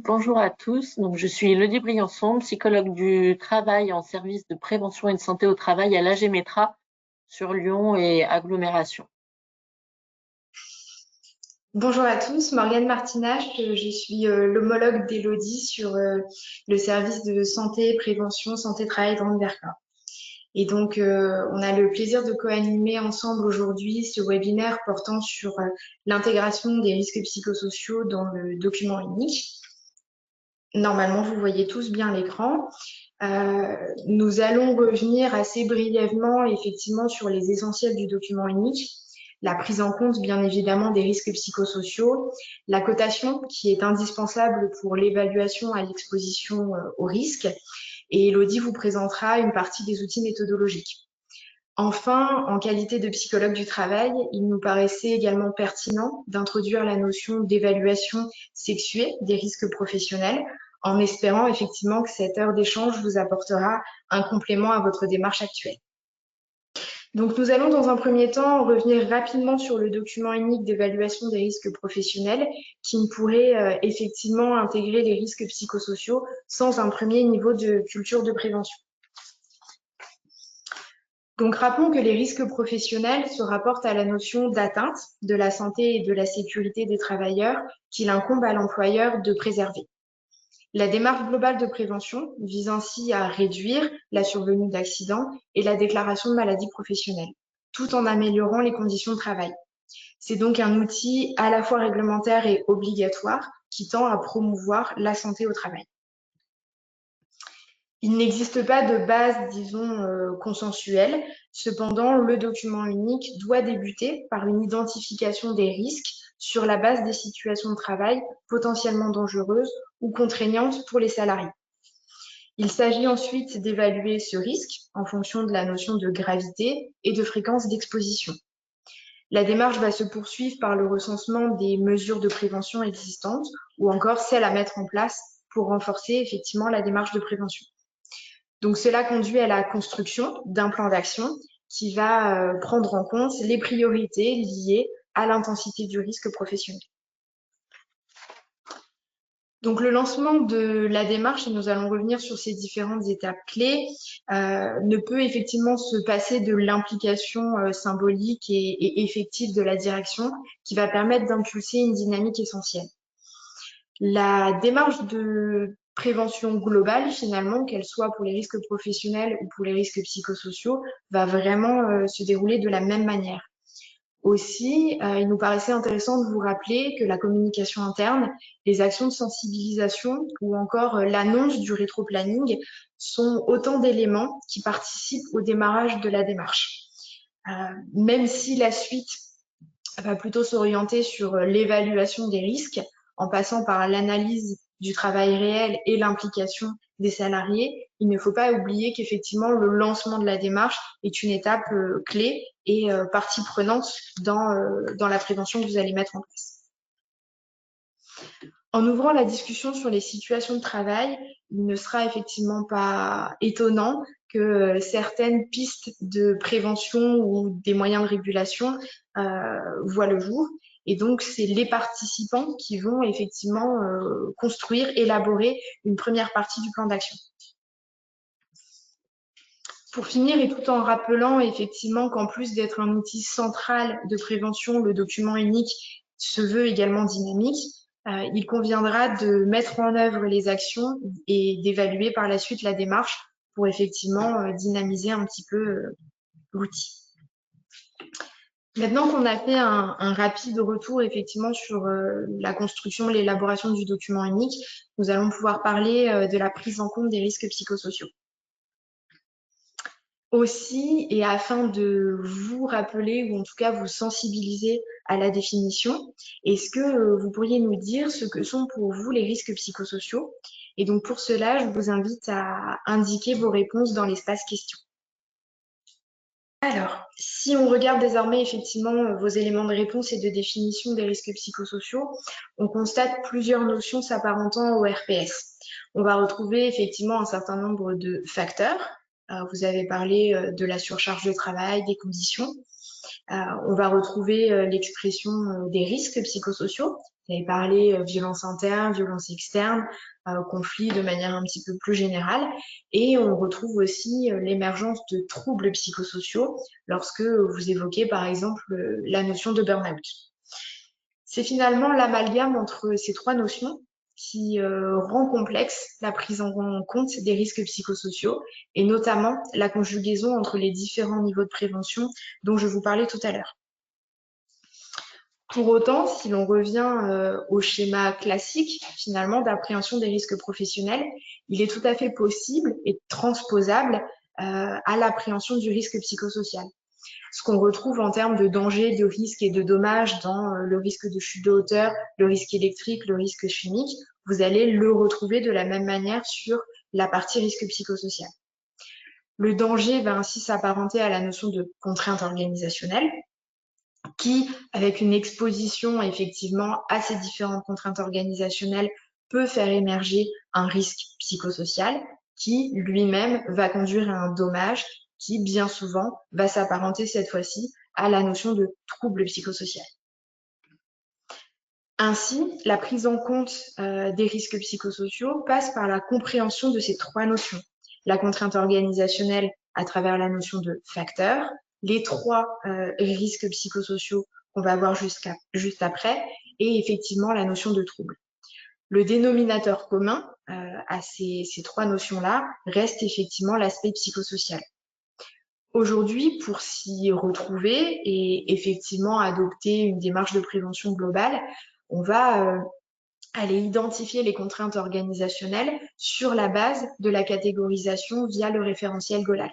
Bonjour à tous. Donc, je suis Elodie Briançon, psychologue du travail en service de prévention et de santé au travail à l'AG-METRA sur Lyon et agglomération. Bonjour à tous, Morgane Martinache, je suis l'homologue d'Elodie sur le service de santé, prévention, santé, travail dans le Vercors. Et donc, on a le plaisir de co-animer ensemble aujourd'hui ce webinaire portant sur l'intégration des risques psychosociaux dans le document unique. Normalement, vous voyez tous bien l'écran. Nous allons revenir assez brièvement, effectivement, sur les essentiels du document unique. La prise en compte, bien évidemment, des risques psychosociaux, la cotation qui est indispensable pour l'évaluation à l'exposition aux risques, et Elodie vous présentera une partie des outils méthodologiques. Enfin, en qualité de psychologue du travail, il nous paraissait également pertinent d'introduire la notion d'évaluation sexuée des risques professionnels, en espérant effectivement que cette heure d'échange vous apportera un complément à votre démarche actuelle. Donc, nous allons dans un premier temps revenir rapidement sur le document unique d'évaluation des risques professionnels qui ne pourrait effectivement intégrer les risques psychosociaux sans un premier niveau de culture de prévention. Donc, rappelons que les risques professionnels se rapportent à la notion d'atteinte de la santé et de la sécurité des travailleurs qu'il incombe à l'employeur de préserver. La démarche globale de prévention vise ainsi à réduire la survenue d'accidents et la déclaration de maladies professionnelles, tout en améliorant les conditions de travail. C'est donc un outil à la fois réglementaire et obligatoire qui tend à promouvoir la santé au travail. Il n'existe pas de base, disons, consensuelle. Cependant, le document unique doit débuter par une identification des risques sur la base des situations de travail potentiellement dangereuses ou contraignantes pour les salariés. Il s'agit ensuite d'évaluer ce risque en fonction de la notion de gravité et de fréquence d'exposition. La démarche va se poursuivre par le recensement des mesures de prévention existantes ou encore celles à mettre en place pour renforcer effectivement la démarche de prévention. Donc, cela conduit à la construction d'un plan d'action qui va prendre en compte les priorités liées à l'intensité du risque professionnel. Donc, le lancement de la démarche, et nous allons revenir sur ces différentes étapes clés, ne peut effectivement se passer de l'implication symbolique et effective de la direction qui va permettre d'impulser une dynamique essentielle. La démarche de prévention globale, finalement, qu'elle soit pour les risques professionnels ou pour les risques psychosociaux, va vraiment se dérouler de la même manière. Aussi, il nous paraissait intéressant de vous rappeler que la communication interne, les actions de sensibilisation ou encore l'annonce du rétroplanning sont autant d'éléments qui participent au démarrage de la démarche. Même si la suite va plutôt s'orienter sur l'évaluation des risques, en passant par l'analyse du travail réel et l'implication des salariés, il ne faut pas oublier qu'effectivement, le lancement de la démarche est une étape clé et partie prenante dans la prévention que vous allez mettre en place. En ouvrant la discussion sur les situations de travail, il ne sera effectivement pas étonnant que certaines pistes de prévention ou des moyens de régulation voient le jour. Et donc, c'est les participants qui vont effectivement construire, élaborer une première partie du plan d'action. Pour finir, et tout en rappelant effectivement qu'en plus d'être un outil central de prévention, le document unique se veut également dynamique, il conviendra de mettre en œuvre les actions et d'évaluer par la suite la démarche pour effectivement dynamiser un petit peu l'outil. Maintenant qu'on a fait un rapide retour effectivement sur la construction, l'élaboration du document unique, nous allons pouvoir parler de la prise en compte des risques psychosociaux. Aussi, et afin de vous rappeler ou en tout cas vous sensibiliser à la définition, est-ce que vous pourriez nous dire ce que sont pour vous les risques psychosociaux? Et donc pour cela, je vous invite à indiquer vos réponses dans l'espace questions. Alors, si on regarde désormais effectivement vos éléments de réponse et de définition des risques psychosociaux, on constate plusieurs notions s'apparentant au RPS. On va retrouver effectivement un certain nombre de facteurs. Vous avez parlé de la surcharge de travail, des conditions. On va retrouver l'expression des risques psychosociaux. Vous avez parlé violence interne, violence externe, conflit de manière un petit peu plus générale. Et on retrouve aussi l'émergence de troubles psychosociaux lorsque vous évoquez par exemple la notion de burn-out. C'est finalement l'amalgame entre ces trois notions qui rend complexe la prise en compte des risques psychosociaux et notamment la conjugaison entre les différents niveaux de prévention dont je vous parlais tout à l'heure. Pour autant, si l'on revient au schéma classique finalement d'appréhension des risques professionnels, il est tout à fait possible et transposable à l'appréhension du risque psychosocial. Ce qu'on retrouve en termes de danger, de risque et de dommages dans le risque de chute de hauteur, le risque électrique, le risque chimique, vous allez le retrouver de la même manière sur la partie risque psychosocial. Le danger va ainsi s'apparenter à la notion de contrainte organisationnelle, qui, avec une exposition effectivement à ces différentes contraintes organisationnelles, peut faire émerger un risque psychosocial qui lui-même va conduire à un dommage qui, bien souvent, va s'apparenter cette fois-ci à la notion de trouble psychosocial. Ainsi, la prise en compte des risques psychosociaux passe par la compréhension de ces trois notions. La contrainte organisationnelle à travers la notion de facteur, les trois risques psychosociaux qu'on va voir juste après, et effectivement la notion de trouble. Le dénominateur commun à ces trois notions-là reste effectivement l'aspect psychosocial. Aujourd'hui, pour s'y retrouver et effectivement adopter une démarche de prévention globale, on va aller identifier les contraintes organisationnelles sur la base de la catégorisation via le référentiel GOLAC.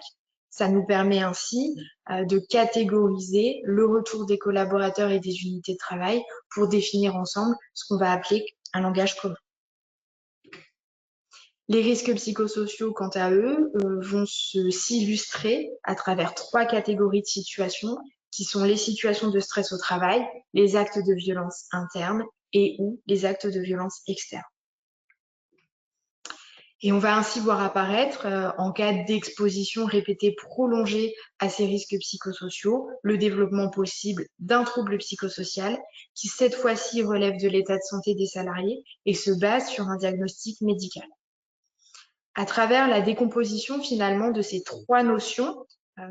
Ça nous permet ainsi de catégoriser le retour des collaborateurs et des unités de travail pour définir ensemble ce qu'on va appeler un langage commun. Les risques psychosociaux, quant à eux, vont s'illustrer à travers trois catégories de situations qui sont les situations de stress au travail, les actes de violence interne et ou les actes de violence externe. Et on va ainsi voir apparaître, en cas d'exposition répétée prolongée à ces risques psychosociaux, le développement possible d'un trouble psychosocial qui, cette fois-ci, relève de l'état de santé des salariés et se base sur un diagnostic médical. À travers la décomposition finalement de ces trois notions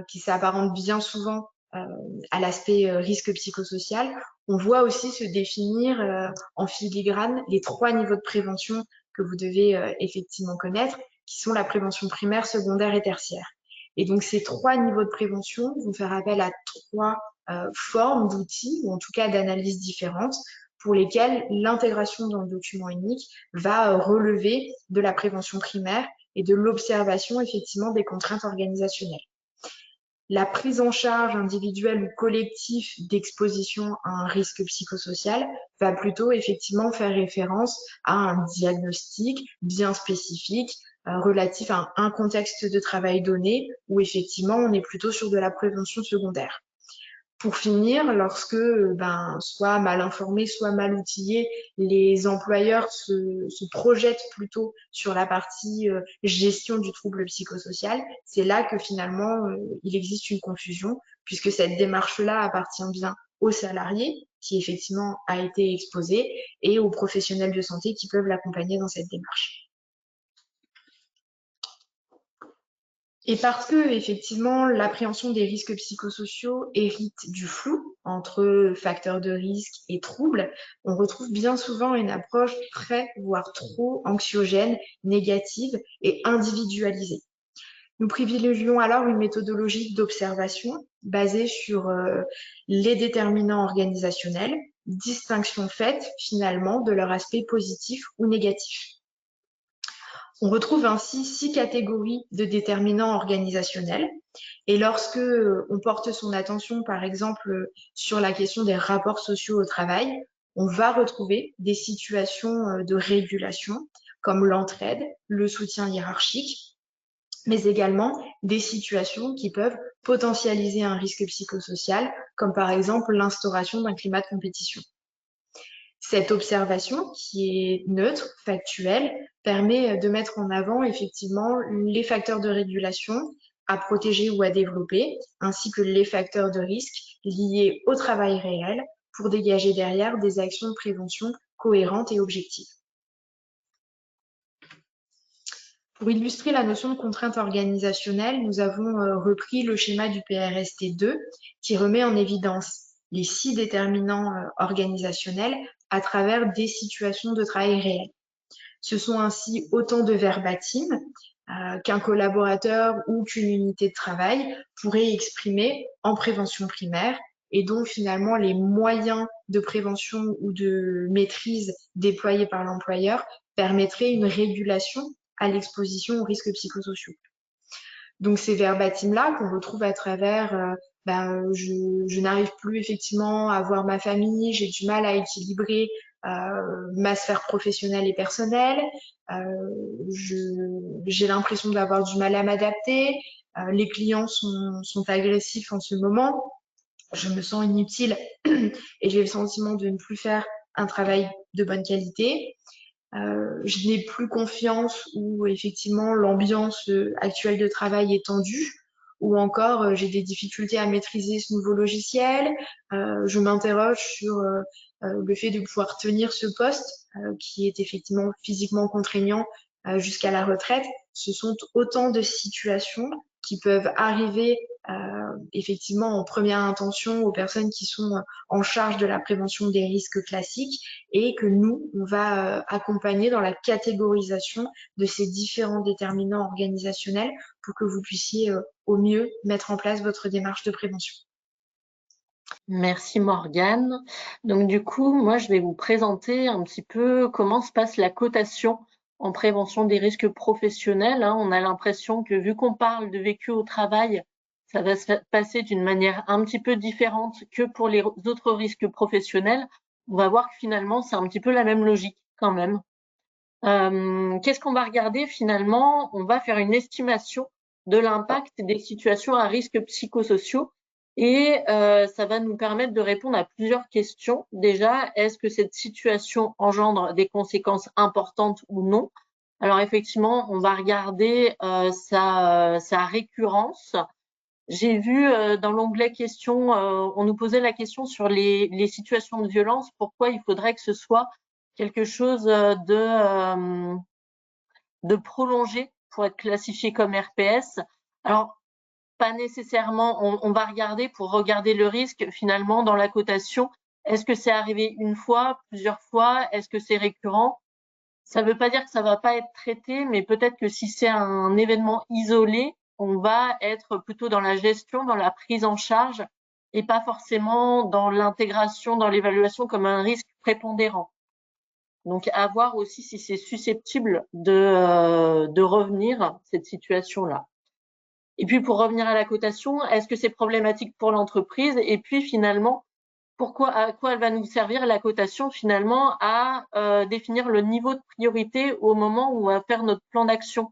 qui s'apparentent bien souvent à l'aspect risque psychosocial, on voit aussi se définir en filigrane les trois niveaux de prévention que vous devez effectivement connaître, qui sont la prévention primaire, secondaire et tertiaire. Et donc ces trois niveaux de prévention vont faire appel à trois formes d'outils, ou en tout cas d'analyses différentes, pour lesquelles l'intégration dans le document unique va relever de la prévention primaire et de l'observation effectivement des contraintes organisationnelles. La prise en charge individuelle ou collective d'exposition à un risque psychosocial va plutôt effectivement faire référence à un diagnostic bien spécifique relatif à un contexte de travail donné où effectivement on est plutôt sur de la prévention secondaire. Pour finir, lorsque, soit mal informés, soit mal outillés, les employeurs se projettent plutôt sur la partie gestion du trouble psychosocial, c'est là que finalement il existe une confusion, puisque cette démarche-là appartient bien aux salariés qui effectivement a été exposé et aux professionnels de santé qui peuvent l'accompagner dans cette démarche. Et parce que, effectivement, l'appréhension des risques psychosociaux hérite du flou entre facteurs de risque et troubles, on retrouve bien souvent une approche très, voire trop anxiogène, négative et individualisée. Nous privilégions alors une méthodologie d'observation basée sur les déterminants organisationnels, distinction faite finalement de leur aspect positif ou négatif. On retrouve ainsi 6 catégories de déterminants organisationnels. Et lorsque on porte son attention, par exemple, sur la question des rapports sociaux au travail, on va retrouver des situations de régulation, comme l'entraide, le soutien hiérarchique, mais également des situations qui peuvent potentialiser un risque psychosocial, comme par exemple l'instauration d'un climat de compétition. Cette observation, qui est neutre, factuelle, permet de mettre en avant effectivement les facteurs de régulation à protéger ou à développer, ainsi que les facteurs de risque, liées au travail réel pour dégager derrière des actions de prévention cohérentes et objectives. Pour illustrer la notion de contrainte organisationnelle, nous avons repris le schéma du PRST2 qui remet en évidence les 6 déterminants organisationnels à travers des situations de travail réel. Ce sont ainsi autant de verbatim qu'un collaborateur ou qu'une unité de travail pourrait exprimer en prévention primaire et donc finalement les moyens de prévention ou de maîtrise déployés par l'employeur permettraient une régulation à l'exposition aux risques psychosociaux. Donc ces verbatim-là qu'on retrouve à travers je n'arrive plus effectivement à voir ma famille, j'ai du mal à équilibrer ma sphère professionnelle et personnelle, j'ai l'impression d'avoir du mal à m'adapter, les clients sont agressifs en ce moment, je me sens inutile et j'ai le sentiment de ne plus faire un travail de bonne qualité. Je n'ai plus confiance ou effectivement l'ambiance actuelle de travail est tendue ou encore j'ai des difficultés à maîtriser ce nouveau logiciel. Je m'interroge sur le fait de pouvoir tenir ce poste qui est effectivement physiquement contraignant jusqu'à la retraite. Ce sont autant de situations qui peuvent arriver effectivement en première intention aux personnes qui sont en charge de la prévention des risques classiques et que nous, on va accompagner dans la catégorisation de ces différents déterminants organisationnels pour que vous puissiez au mieux mettre en place votre démarche de prévention. Merci Morgane. Donc du coup, moi je vais vous présenter un petit peu comment se passe la cotation en prévention des risques professionnels. On a l'impression que vu qu'on parle de vécu au travail, ça va se passer d'une manière un petit peu différente que pour les autres risques professionnels. On va voir que finalement, c'est un petit peu la même logique quand même. Qu'est-ce qu'on va regarder finalement? On va faire une estimation de l'impact des situations à risque psychosociaux et ça va nous permettre de répondre à plusieurs questions. Déjà, est-ce que cette situation engendre des conséquences importantes ou non? Alors effectivement, on va regarder sa récurrence. J'ai vu dans l'onglet questions, on nous posait la question sur les situations de violence, pourquoi il faudrait que ce soit quelque chose de prolongé pour être classifié comme RPS. Alors, pas nécessairement, on va regarder pour regarder le risque finalement dans la cotation. Est-ce que c'est arrivé une fois, plusieurs fois? Est-ce que c'est récurrent? Ça ne veut pas dire que ça va pas être traité, mais peut-être que si c'est un événement isolé, on va être plutôt dans la gestion, dans la prise en charge et pas forcément dans l'intégration, dans l'évaluation comme un risque prépondérant. Donc, à voir aussi si c'est susceptible de revenir, cette situation-là. Et puis, pour revenir à la cotation, est-ce que c'est problématique pour l'entreprise? Et puis, finalement, à quoi elle va nous servir la cotation finalement à définir le niveau de priorité au moment où on va faire notre plan d'action.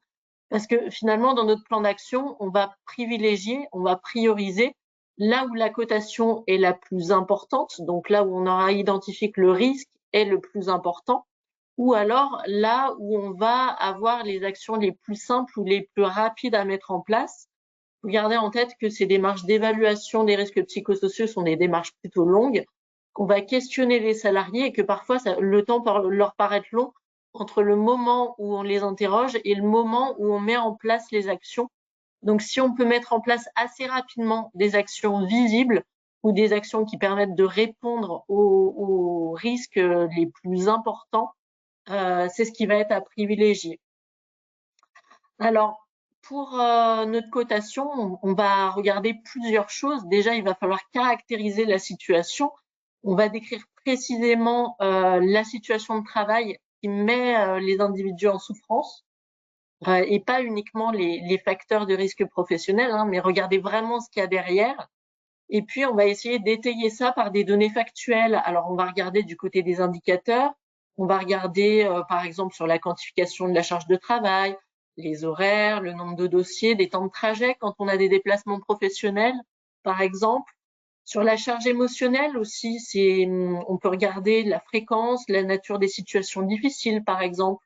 Parce que finalement, dans notre plan d'action, on va privilégier, on va prioriser là où la cotation est la plus importante, donc là où on aura identifié que le risque est le plus important, ou alors là où on va avoir les actions les plus simples ou les plus rapides à mettre en place. Vous gardez en tête que ces démarches d'évaluation des risques psychosociaux sont des démarches plutôt longues, qu'on va questionner les salariés et que parfois le temps peut leur paraître long entre le moment où on les interroge et le moment où on met en place les actions. Donc, si on peut mettre en place assez rapidement des actions visibles ou des actions qui permettent de répondre aux risques les plus importants, c'est ce qui va être à privilégier. Alors, pour notre cotation, on va regarder plusieurs choses. Déjà, il va falloir caractériser la situation. On va décrire précisément la situation de travail qui met les individus en souffrance et pas uniquement les facteurs de risque professionnel, mais regarder vraiment ce qu'il y a derrière. Et puis, on va essayer d'étayer ça par des données factuelles. Alors, on va regarder du côté des indicateurs. On va regarder, par exemple, sur la quantification de la charge de travail, les horaires, le nombre de dossiers, des temps de trajet quand on a des déplacements professionnels, par exemple. Sur la charge émotionnelle aussi, on peut regarder la fréquence, la nature des situations difficiles, par exemple.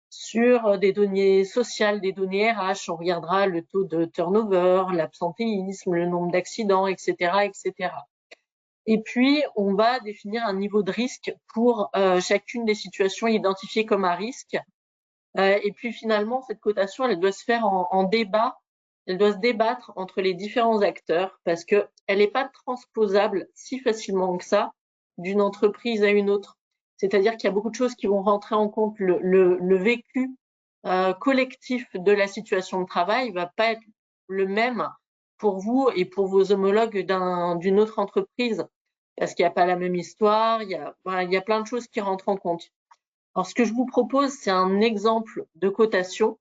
Sur des données sociales, des données RH, on regardera le taux de turnover, l'absentéisme, le nombre d'accidents, etc., etc. Et puis, on va définir un niveau de risque pour chacune des situations identifiées comme un risque. Et puis finalement, cette cotation, elle doit se faire en débat, elle doit se débattre entre les différents acteurs parce qu'elle n'est pas transposable si facilement que ça d'une entreprise à une autre. C'est-à-dire qu'il y a beaucoup de choses qui vont rentrer en compte. Le vécu collectif de la situation de travail va pas être le même pour vous et pour vos homologues d'une autre entreprise parce qu'il n'y a pas la même histoire, il y a plein de choses qui rentrent en compte. Alors, ce que je vous propose, c'est un exemple de cotation.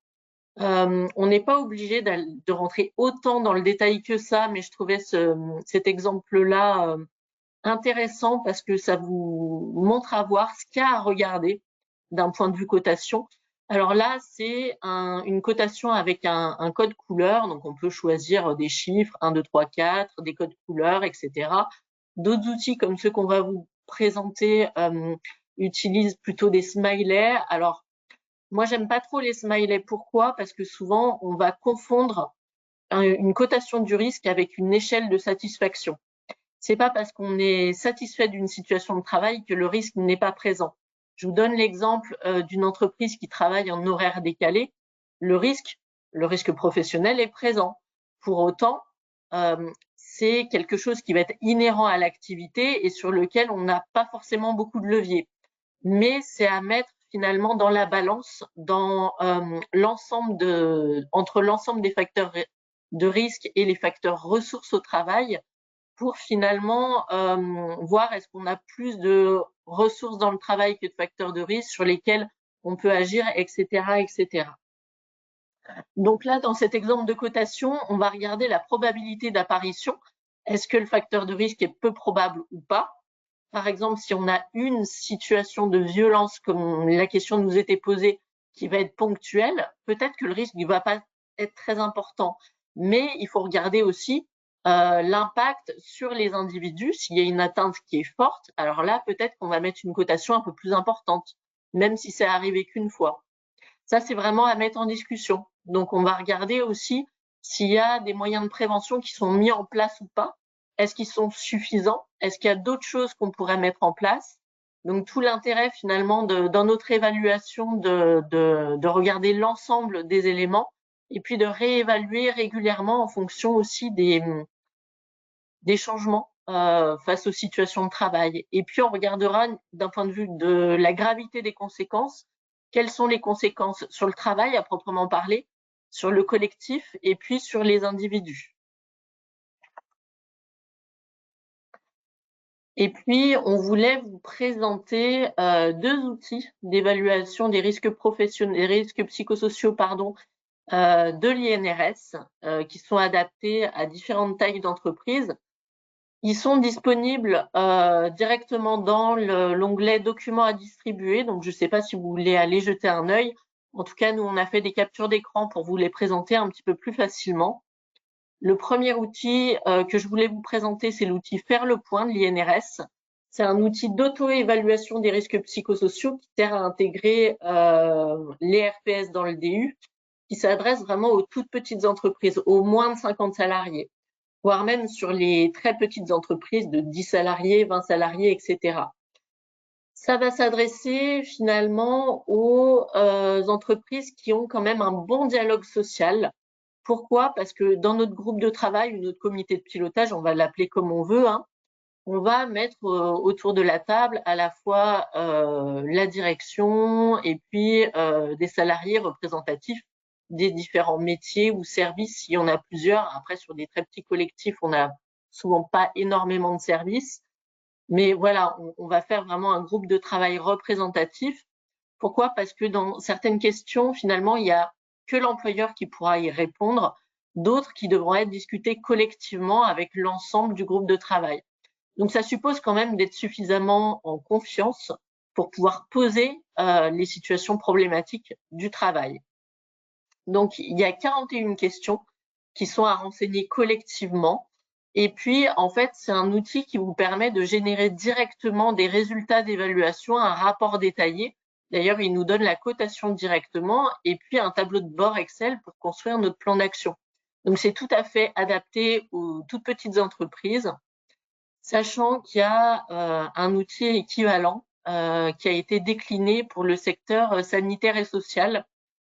On n'est pas obligé de rentrer autant dans le détail que ça, mais je trouvais cet exemple-là intéressant parce que ça vous montre à voir ce qu'il y a à regarder d'un point de vue cotation. Alors là, c'est une cotation avec un code couleur, donc on peut choisir des chiffres, 1, 2, 3, 4, des codes couleurs, etc. D'autres outils comme ceux qu'on va vous présenter utilisent plutôt des smileys. Alors, moi, j'aime pas trop les smileys. Pourquoi? Parce que souvent, on va confondre une cotation du risque avec une échelle de satisfaction. C'est pas parce qu'on est satisfait d'une situation de travail que le risque n'est pas présent. Je vous donne l'exemple d'une entreprise qui travaille en horaire décalé. Le risque professionnel est présent. Pour autant, c'est quelque chose qui va être inhérent à l'activité et sur lequel on n'a pas forcément beaucoup de levier. Mais c'est à mettre finalement dans la balance dans entre l'ensemble des facteurs de risque et les facteurs ressources au travail pour finalement voir est-ce qu'on a plus de ressources dans le travail que de facteurs de risque sur lesquels on peut agir, etc., etc. Donc là, dans cet exemple de cotation, on va regarder la probabilité d'apparition. Est-ce que le facteur de risque est peu probable ou pas? Par exemple, si on a une situation de violence, comme la question nous était posée, qui va être ponctuelle, peut-être que le risque ne va pas être très important. Mais il faut regarder aussi l'impact sur les individus. S'il y a une atteinte qui est forte, alors là, peut-être qu'on va mettre une cotation un peu plus importante, même si c'est arrivé qu'une fois. Ça, c'est vraiment à mettre en discussion. Donc, on va regarder aussi s'il y a des moyens de prévention qui sont mis en place ou pas. Est-ce qu'ils sont suffisants? Est-ce qu'il y a d'autres choses qu'on pourrait mettre en place? Donc, tout l'intérêt finalement dans notre évaluation de regarder l'ensemble des éléments et puis de réévaluer régulièrement en fonction aussi des changements face aux situations de travail. Et puis, on regardera d'un point de vue de la gravité des conséquences, quelles sont les conséquences sur le travail à proprement parler, sur le collectif et puis sur les individus. Et puis, on voulait vous présenter deux outils d'évaluation des risques professionnels, des risques psychosociaux, de l'INRS qui sont adaptés à différentes tailles d'entreprises. Ils sont disponibles directement dans l'onglet documents à distribuer. Donc, je ne sais pas si vous voulez aller jeter un œil. En tout cas, nous, on a fait des captures d'écran pour vous les présenter un petit peu plus facilement. Le premier outil que je voulais vous présenter, c'est l'outil Faire le point de l'INRS. C'est un outil d'auto-évaluation des risques psychosociaux qui sert à intégrer les RPS dans le DU, qui s'adresse vraiment aux toutes petites entreprises, aux moins de 50 salariés, voire même sur les très petites entreprises de 10 salariés, 20 salariés, etc. Ça va s'adresser finalement aux entreprises qui ont quand même un bon dialogue social. Pourquoi? Parce que dans notre groupe de travail ou notre comité de pilotage, on va l'appeler comme on veut, on va mettre autour de la table à la fois la direction et puis des salariés représentatifs des différents métiers ou services, s'il y en a plusieurs. Après, sur des très petits collectifs, on n'a souvent pas énormément de services. Mais voilà, on va faire vraiment un groupe de travail représentatif. Pourquoi? Parce que dans certaines questions, finalement, il n'y a que l'employeur qui pourra y répondre, d'autres qui devront être discutées collectivement avec l'ensemble du groupe de travail. Donc, ça suppose quand même d'être suffisamment en confiance pour pouvoir poser les situations problématiques du travail. Donc, il y a 41 questions qui sont à renseigner collectivement. Et puis, en fait, c'est un outil qui vous permet de générer directement des résultats d'évaluation, un rapport détaillé. D'ailleurs, il nous donne la cotation directement et puis un tableau de bord Excel pour construire notre plan d'action. Donc, c'est tout à fait adapté aux toutes petites entreprises. sachant qu'il y a un outil équivalent qui a été décliné pour le secteur sanitaire et social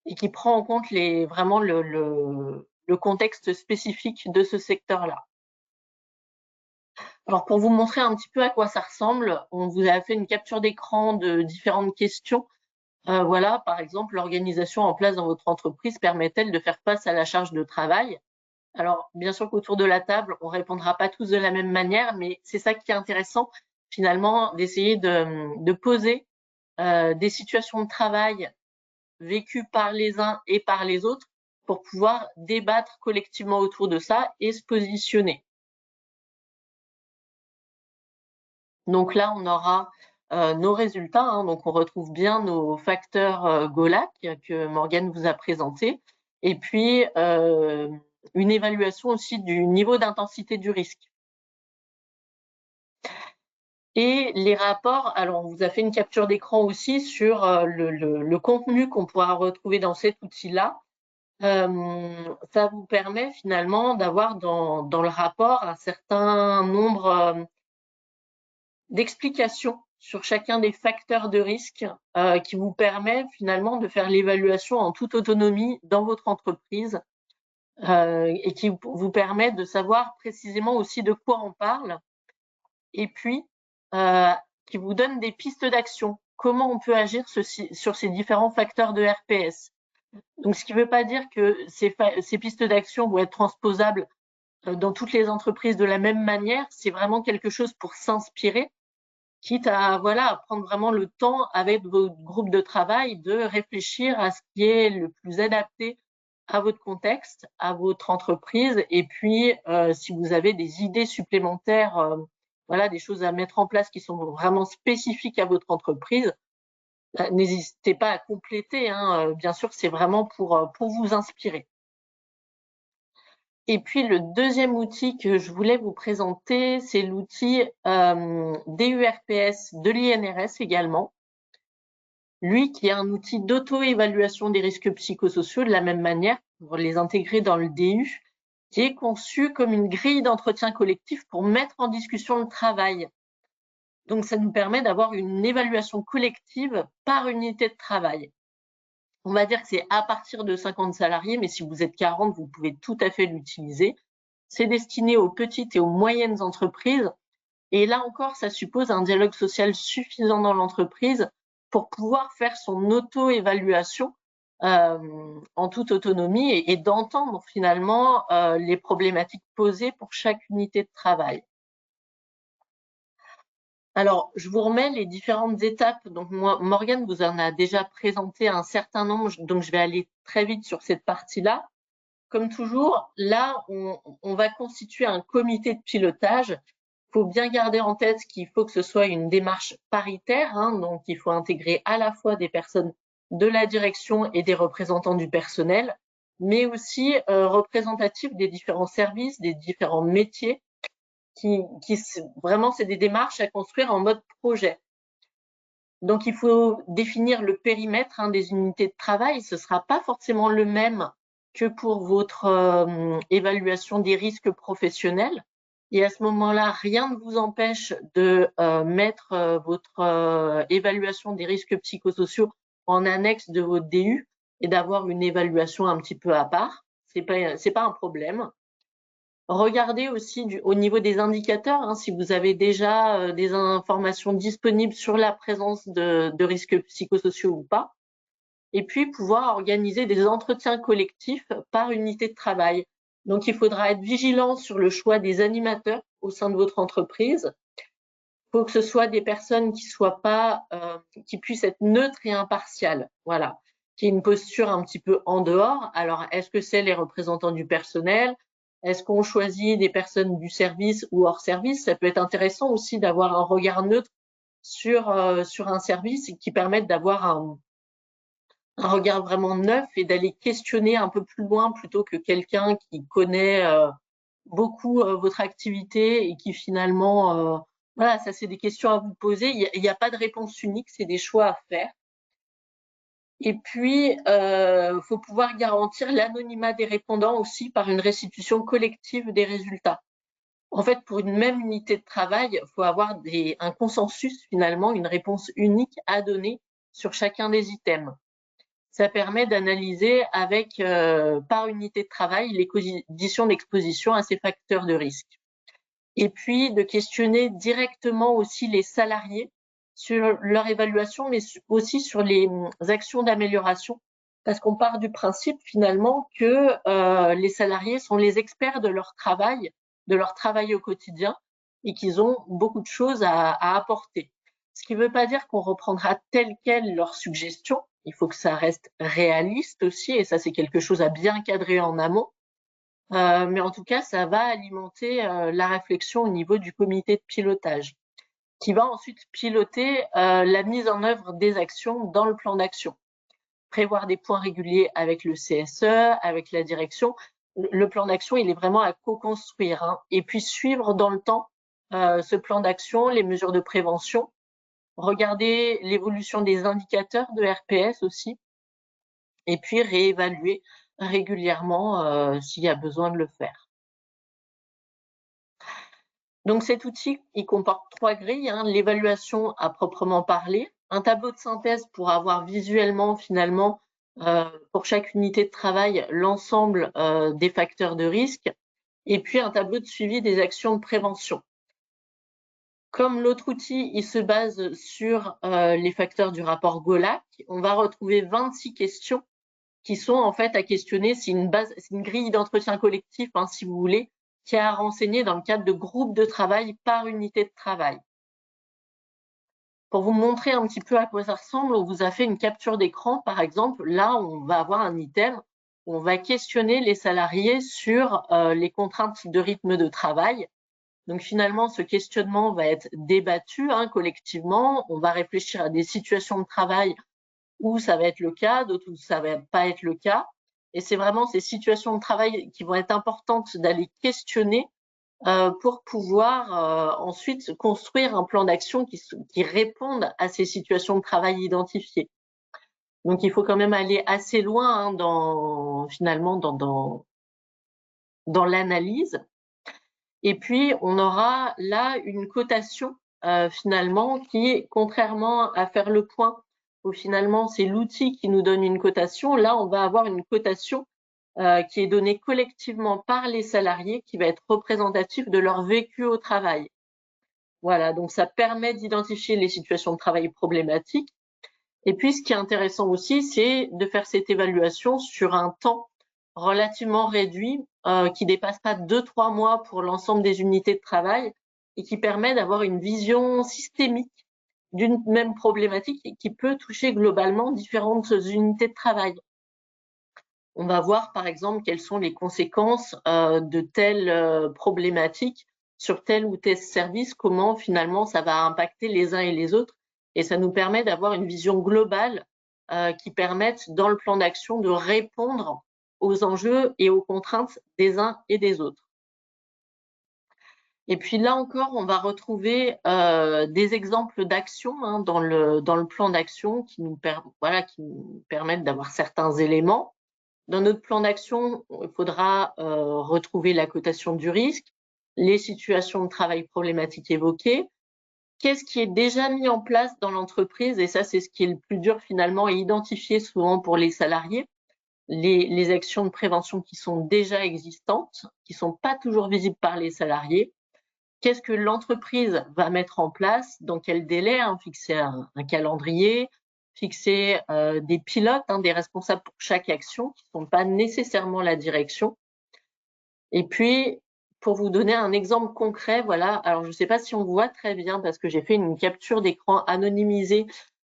et qui prend en compte vraiment le contexte spécifique de ce secteur-là. Alors, pour vous montrer un petit peu à quoi ça ressemble, on vous a fait une capture d'écran de différentes questions. Voilà, par exemple, l'organisation en place dans votre entreprise permet-elle de faire face à la charge de travail? Alors, bien sûr qu'autour de la table, on répondra pas tous de la même manière, mais c'est ça qui est intéressant, finalement, d'essayer de poser des situations de travail vécues par les uns et par les autres pour pouvoir débattre collectivement autour de ça et se positionner. Donc là, on aura nos résultats, hein, donc on retrouve bien nos facteurs GOLAC que Morgane vous a présentés, et puis une évaluation aussi du niveau d'intensité du risque. Et les rapports, alors on vous a fait une capture d'écran aussi sur le contenu qu'on pourra retrouver dans cet outil-là. Ça vous permet finalement d'avoir dans le rapport un certain nombre d'explications sur chacun des facteurs de risque qui vous permet finalement de faire l'évaluation en toute autonomie dans votre entreprise et qui vous permet de savoir précisément aussi de quoi on parle et puis qui vous donne des pistes d'action. Comment on peut agir sur ces différents facteurs de RPS. Donc, ce qui ne veut pas dire que ces pistes d'action vont être transposables dans toutes les entreprises de la même manière. C'est vraiment quelque chose pour s'inspirer, quitte à prendre vraiment le temps avec votre groupe de travail de réfléchir à ce qui est le plus adapté à votre contexte, à votre entreprise, et puis si vous avez des idées supplémentaires, des choses à mettre en place qui sont vraiment spécifiques à votre entreprise, n'hésitez pas à compléter, hein, bien sûr, c'est vraiment pour vous inspirer. Et puis, le deuxième outil que je voulais vous présenter, c'est l'outil DURPS de l'INRS également. Lui qui est un outil d'auto-évaluation des risques psychosociaux de la même manière pour les intégrer dans le DU, qui est conçu comme une grille d'entretien collectif pour mettre en discussion le travail. Donc, ça nous permet d'avoir une évaluation collective par unité de travail. On va dire que c'est à partir de 50 salariés, mais si vous êtes 40, vous pouvez tout à fait l'utiliser. C'est destiné aux petites et aux moyennes entreprises. Et là encore, ça suppose un dialogue social suffisant dans l'entreprise pour pouvoir faire son auto-évaluation en toute autonomie et d'entendre finalement les problématiques posées pour chaque unité de travail. Alors, je vous remets les différentes étapes. Donc, Morgane vous en a déjà présenté un certain nombre, donc je vais aller très vite sur cette partie-là. Comme toujours, là, on va constituer un comité de pilotage. Il faut bien garder en tête qu'il faut que ce soit une démarche paritaire, hein, donc il faut intégrer à la fois des personnes de la direction et des représentants du personnel, mais aussi représentatifs des différents services, des différents métiers, vraiment, c'est des démarches à construire en mode projet. Donc, il faut définir le périmètre des unités de travail. Ce ne sera pas forcément le même que pour votre évaluation des risques professionnels. Et à ce moment-là, rien ne vous empêche de mettre votre évaluation des risques psychosociaux en annexe de votre DU et d'avoir une évaluation un petit peu à part. C'est pas un problème. Regardez aussi au niveau des indicateurs, hein, si vous avez déjà des informations disponibles sur la présence de risques psychosociaux ou pas. Et puis, pouvoir organiser des entretiens collectifs par unité de travail. Donc, il faudra être vigilant sur le choix des animateurs au sein de votre entreprise. Il faut que ce soit des personnes qui puissent être neutres et impartiales. Voilà, qui aient une posture un petit peu en dehors. Alors, est-ce que c'est les représentants du personnel? Est-ce qu'on choisit des personnes du service ou hors service? Ça peut être intéressant aussi d'avoir un regard neutre sur un service qui permette d'avoir un regard vraiment neuf et d'aller questionner un peu plus loin plutôt que quelqu'un qui connaît beaucoup votre activité et qui finalement, ça c'est des questions à vous poser. Il n'y a pas de réponse unique, c'est des choix à faire. Et puis, faut pouvoir garantir l'anonymat des répondants aussi par une restitution collective des résultats. En fait, pour une même unité de travail, il faut avoir un consensus, finalement, une réponse unique à donner sur chacun des items. Ça permet d'analyser par unité de travail les conditions d'exposition à ces facteurs de risque. Et puis de questionner directement aussi les salariés sur leur évaluation, mais aussi sur les actions d'amélioration, parce qu'on part du principe finalement que les salariés sont les experts de leur travail au quotidien, et qu'ils ont beaucoup de choses à apporter. Ce qui ne veut pas dire qu'on reprendra telle quelle leurs suggestions. Il faut que ça reste réaliste aussi, et ça c'est quelque chose à bien cadrer en amont. Mais en tout cas, ça va alimenter la réflexion au niveau du comité de pilotage, qui va ensuite piloter la mise en œuvre des actions dans le plan d'action. Prévoir des points réguliers avec le CSE, avec la direction. Le plan d'action, il est vraiment à co-construire, hein. Et puis suivre dans le temps ce plan d'action, les mesures de prévention, regarder l'évolution des indicateurs de RPS aussi, et puis réévaluer régulièrement s'il y a besoin de le faire. Donc cet outil, il comporte 3 grilles, hein, l'évaluation à proprement parler, un tableau de synthèse pour avoir visuellement finalement pour chaque unité de travail l'ensemble des facteurs de risque, et puis un tableau de suivi des actions de prévention. Comme l'autre outil, il se base sur les facteurs du rapport GOLAC, on va retrouver 26 questions qui sont en fait à questionner. C'est une grille d'entretien collectif, hein, si vous voulez, qui est à renseigner dans le cadre de groupes de travail par unité de travail. Pour vous montrer un petit peu à quoi ça ressemble, on vous a fait une capture d'écran, par exemple. Là, on va avoir un item où on va questionner les salariés sur les contraintes de rythme de travail. Donc finalement, ce questionnement va être débattu collectivement. On va réfléchir à des situations de travail où ça va être le cas, d'autres où ça va pas être le cas. Et c'est vraiment ces situations de travail qui vont être importantes d'aller questionner pour pouvoir ensuite construire un plan d'action qui réponde à ces situations de travail identifiées. Donc il faut quand même aller assez loin finalement dans l'analyse. Et puis on aura là une cotation finalement qui, contrairement à faire le point, où finalement c'est l'outil qui nous donne une cotation, là on va avoir une cotation qui est donnée collectivement par les salariés, qui va être représentatif de leur vécu au travail. Voilà, donc ça permet d'identifier les situations de travail problématiques. Et puis, ce qui est intéressant aussi, c'est de faire cette évaluation sur un temps relativement réduit, qui dépasse pas 2-3 mois pour l'ensemble des unités de travail, et qui permet d'avoir une vision systémique d'une même problématique et qui peut toucher globalement différentes unités de travail. On va voir par exemple quelles sont les conséquences de telle problématique sur tel ou tel service, comment finalement ça va impacter les uns et les autres. Et ça nous permet d'avoir une vision globale qui permette dans le plan d'action de répondre aux enjeux et aux contraintes des uns et des autres. Et puis là encore, on va retrouver des exemples d'actions dans le plan d'action qui nous permettent d'avoir certains éléments. Dans notre plan d'action, il faudra retrouver la cotation du risque, les situations de travail problématiques évoquées, qu'est-ce qui est déjà mis en place dans l'entreprise, et ça c'est ce qui est le plus dur finalement à identifier souvent pour les salariés, les actions de prévention qui sont déjà existantes, qui ne sont pas toujours visibles par les salariés, qu'est-ce que l'entreprise va mettre en place, dans quel délai, fixer un calendrier, fixer des pilotes, des responsables pour chaque action, qui ne sont pas nécessairement la direction. Et puis, pour vous donner un exemple concret, voilà, alors je ne sais pas si on voit très bien, parce que j'ai fait une capture d'écran anonymisée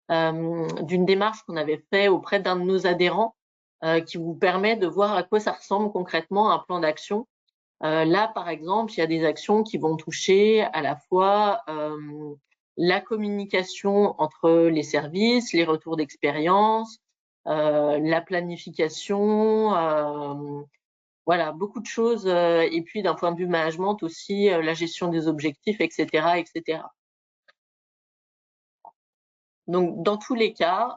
d'une démarche qu'on avait fait auprès d'un de nos adhérents, qui vous permet de voir à quoi ça ressemble concrètement un plan d'action. Là, par exemple, il y a des actions qui vont toucher à la fois la communication entre les services, les retours d'expérience, la planification, voilà, beaucoup de choses. Et puis, d'un point de vue management aussi, la gestion des objectifs, etc., etc. Donc, dans tous les cas,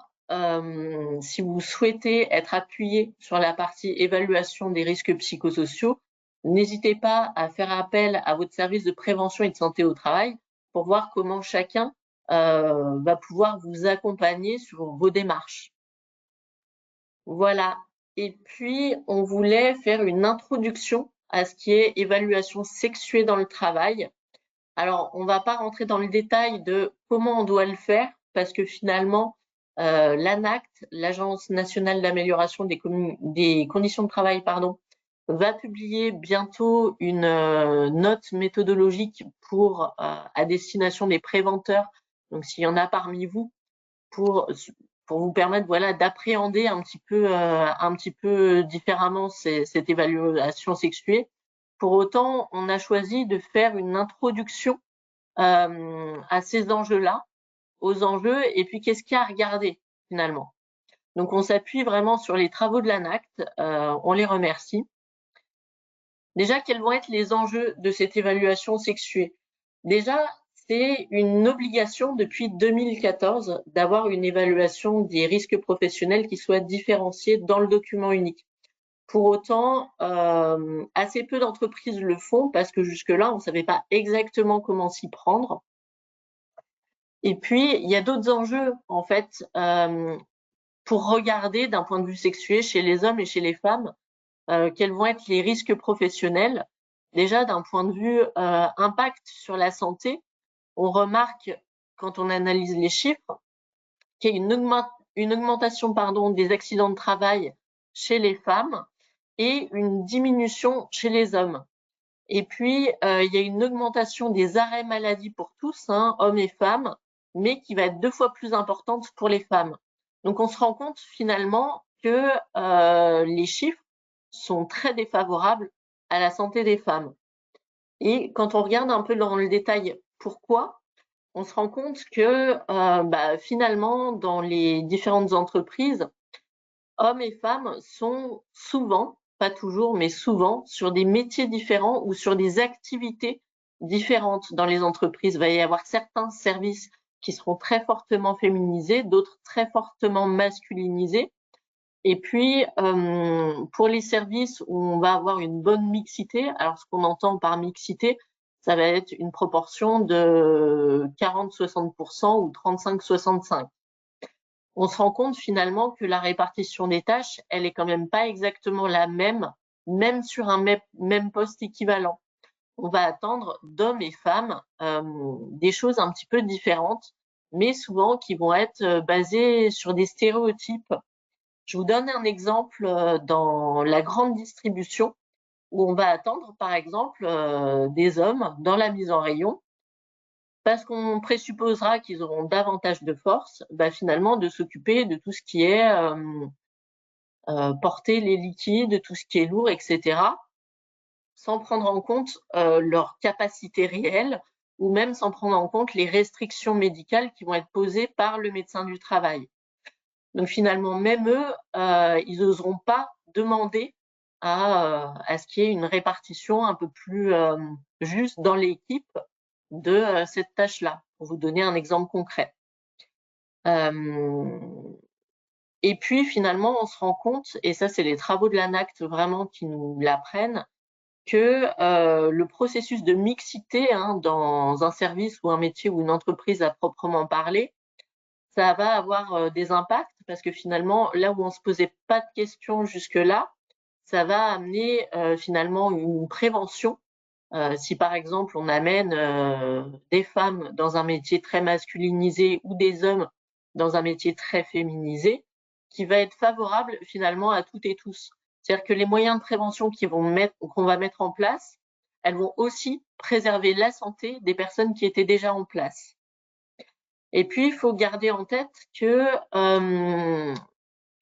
si vous souhaitez être appuyé sur la partie évaluation des risques psychosociaux, n'hésitez pas à faire appel à votre service de prévention et de santé au travail pour voir comment chacun va pouvoir vous accompagner sur vos démarches. Voilà. Et puis, on voulait faire une introduction à ce qui est évaluation sexuée dans le travail. Alors, on ne va pas rentrer dans le détail de comment on doit le faire, parce que finalement, l'ANACT, l'Agence nationale d'amélioration des conditions de travail, pardon, va publier bientôt une note méthodologique pour à destination des préventeurs. Donc, s'il y en a parmi vous, pour vous permettre voilà d'appréhender un petit peu différemment cette évaluation sexuée. Pour autant, on a choisi de faire une introduction à ces enjeux-là, aux enjeux, et puis qu'est-ce qu'il y a à regarder finalement. Donc on s'appuie vraiment sur les travaux de l'ANACT, on les remercie. Déjà, quels vont être les enjeux de cette évaluation sexuée? Déjà, c'est une obligation depuis 2014 d'avoir une évaluation des risques professionnels qui soit différenciée dans le document unique. Pour autant, assez peu d'entreprises le font parce que jusque-là, on ne savait pas exactement comment s'y prendre. Et puis, il y a d'autres enjeux, en fait, pour regarder d'un point de vue sexué chez les hommes et chez les femmes, quels vont être les risques professionnels. Déjà, d'un point de vue impact sur la santé, on remarque, quand on analyse les chiffres, qu'il y a une augmentation des accidents de travail chez les femmes et une diminution chez les hommes. Et puis, il y a une augmentation des arrêts maladie pour tous, hommes et femmes, mais qui va être 2 fois plus importante pour les femmes. Donc, on se rend compte finalement que les chiffres sont très défavorables à la santé des femmes. Et quand on regarde un peu dans le détail pourquoi, on se rend compte que finalement, dans les différentes entreprises, hommes et femmes sont souvent, pas toujours, mais souvent, sur des métiers différents ou sur des activités différentes dans les entreprises. Il va y avoir certains services qui seront très fortement féminisés, d'autres très fortement masculinisés. Et puis, pour les services où on va avoir une bonne mixité, alors ce qu'on entend par mixité, ça va être une proportion de 40-60% ou 35-65. On se rend compte finalement que la répartition des tâches, elle est quand même pas exactement la même sur un même poste équivalent. On va attendre d'hommes et femmes des choses un petit peu différentes, mais souvent qui vont être basées sur des stéréotypes. Je vous donne un exemple dans la grande distribution où on va attendre par exemple des hommes dans la mise en rayon parce qu'on présupposera qu'ils auront davantage de force, finalement de s'occuper de tout ce qui est porter les liquides, tout ce qui est lourd, etc., sans prendre en compte leur capacité réelle ou même sans prendre en compte les restrictions médicales qui vont être posées par le médecin du travail. Donc finalement, même eux, ils n'oseront pas demander à ce qu'il y ait une répartition un peu plus juste dans l'équipe de cette tâche-là, pour vous donner un exemple concret. Et puis finalement, on se rend compte, et ça c'est les travaux de l'ANACT vraiment qui nous l'apprennent, que le processus de mixité dans un service ou un métier ou une entreprise à proprement parler, ça va avoir des impacts parce que finalement, là où on se posait pas de questions jusque-là, ça va amener finalement une prévention. Si par exemple on amène des femmes dans un métier très masculinisé ou des hommes dans un métier très féminisé, qui va être favorable finalement à toutes et tous. C'est-à-dire que les moyens de prévention qu'on va mettre en place, elles vont aussi préserver la santé des personnes qui étaient déjà en place. Et puis, il faut garder en tête que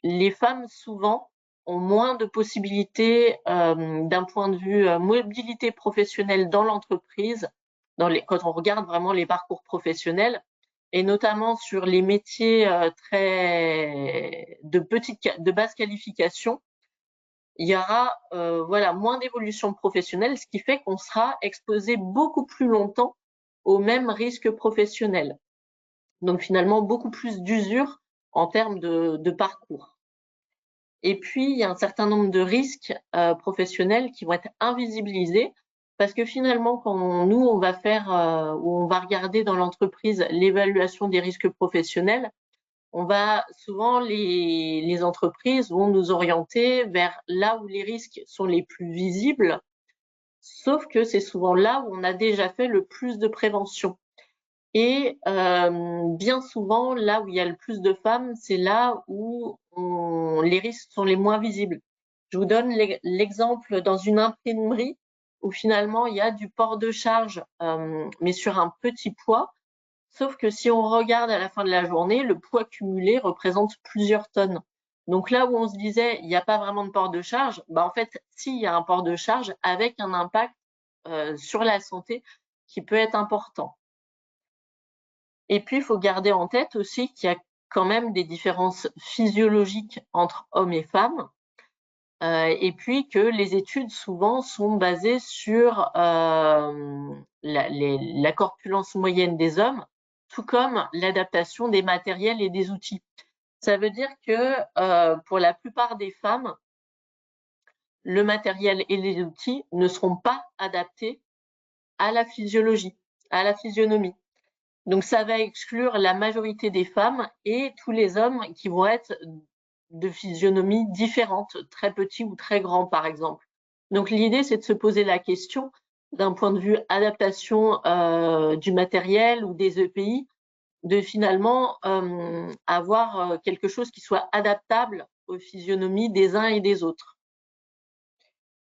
les femmes, souvent, ont moins de possibilités d'un point de vue mobilité professionnelle dans l'entreprise, quand on regarde vraiment les parcours professionnels, et notamment sur les métiers de basse qualification, il y aura moins d'évolution professionnelle, ce qui fait qu'on sera exposé beaucoup plus longtemps aux mêmes risques professionnels. Donc finalement, beaucoup plus d'usure en termes de parcours. Et puis, il y a un certain nombre de risques professionnels qui vont être invisibilisés parce que finalement, quand on va faire ou on va regarder dans l'entreprise l'évaluation des risques professionnels, on va souvent les entreprises vont nous orienter vers là où les risques sont les plus visibles, sauf que c'est souvent là où on a déjà fait le plus de prévention. Et bien souvent, là où il y a le plus de femmes, c'est là où les risques sont les moins visibles. Je vous donne l'exemple dans une imprimerie où finalement il y a du port de charge, mais sur un petit poids. Sauf que si on regarde à la fin de la journée, le poids cumulé représente plusieurs tonnes. Donc là où on se disait il n'y a pas vraiment de port de charge, bah en fait, si, il y a un port de charge avec un impact sur la santé qui peut être important. Et puis, il faut garder en tête aussi qu'il y a quand même des différences physiologiques entre hommes et femmes, et puis que les études souvent sont basées sur la corpulence moyenne des hommes, tout comme l'adaptation des matériels et des outils. Ça veut dire que pour la plupart des femmes, le matériel et les outils ne seront pas adaptés à la physiologie, à la physionomie. Donc ça va exclure la majorité des femmes et tous les hommes qui vont être de physionomie différente, très petits ou très grands par exemple. Donc l'idée c'est de se poser la question d'un point de vue adaptation du matériel ou des EPI, de finalement avoir quelque chose qui soit adaptable aux physionomies des uns et des autres.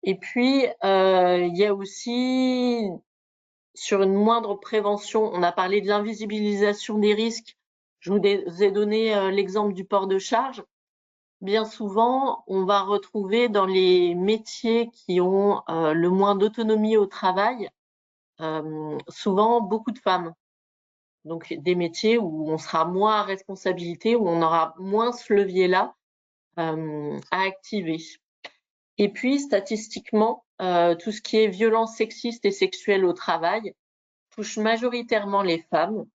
Et puis il y a aussi sur une moindre prévention, on a parlé de l'invisibilisation des risques. Je vous ai donné l'exemple du port de charge. Bien souvent, on va retrouver dans les métiers qui ont le moins d'autonomie au travail, souvent beaucoup de femmes. Donc des métiers où on sera moins à responsabilité, où on aura moins ce levier-là à activer. Et puis, statistiquement, tout ce qui est violence sexiste et sexuelle au travail, touche majoritairement les femmes.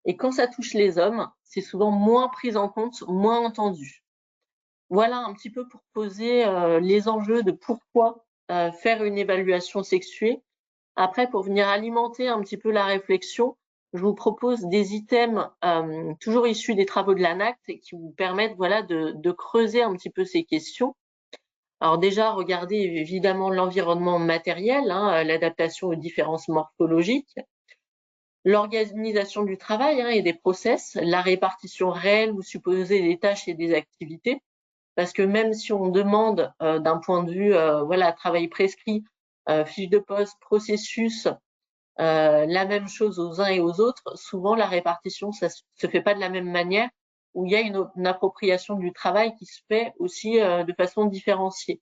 Et quand ça touche les hommes, c'est souvent moins pris en compte, moins entendu. Voilà un petit peu pour poser les enjeux de pourquoi faire une évaluation sexuée. Après, pour venir alimenter un petit peu la réflexion, je vous propose des items toujours issus des travaux de l'ANACT qui vous permettent voilà, de creuser un petit peu ces questions. Alors déjà, regardez évidemment l'environnement matériel, hein, l'adaptation aux différences morphologiques, l'organisation du travail et des process, la répartition réelle ou supposée des tâches et des activités, parce que même si on demande d'un point de vue voilà travail prescrit, fiche de poste, processus, la même chose aux uns et aux autres, souvent la répartition ça se fait pas de la même manière, où il y a une appropriation du travail qui se fait aussi de façon différenciée.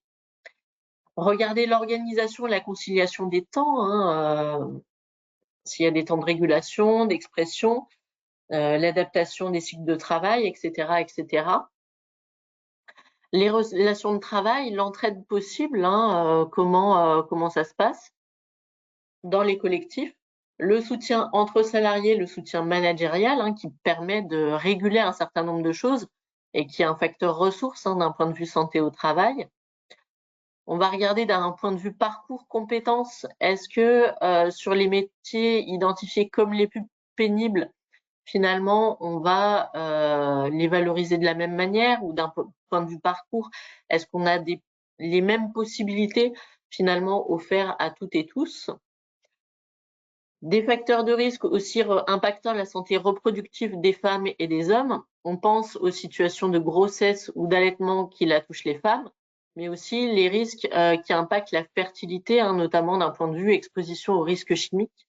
Regardez l'organisation et la conciliation des temps, hein, s'il y a des temps de régulation, d'expression, l'adaptation des cycles de travail, etc., etc. Les relations de travail, l'entraide possible, hein, comment ça se passe dans les collectifs, le soutien entre salariés, le soutien managérial, hein, qui permet de réguler un certain nombre de choses et qui est un facteur ressource hein, d'un point de vue santé au travail. On va regarder d'un point de vue parcours compétences, est-ce que sur les métiers identifiés comme les plus pénibles, finalement, on va les valoriser de la même manière ou d'un point de vue parcours, est-ce qu'on a les mêmes possibilités finalement offertes à toutes et tous? Des facteurs de risque aussi impactant la santé reproductive des femmes et des hommes. On pense aux situations de grossesse ou d'allaitement qui la touchent les femmes, mais aussi les risques qui impactent la fertilité, hein, notamment d'un point de vue exposition aux risques chimiques.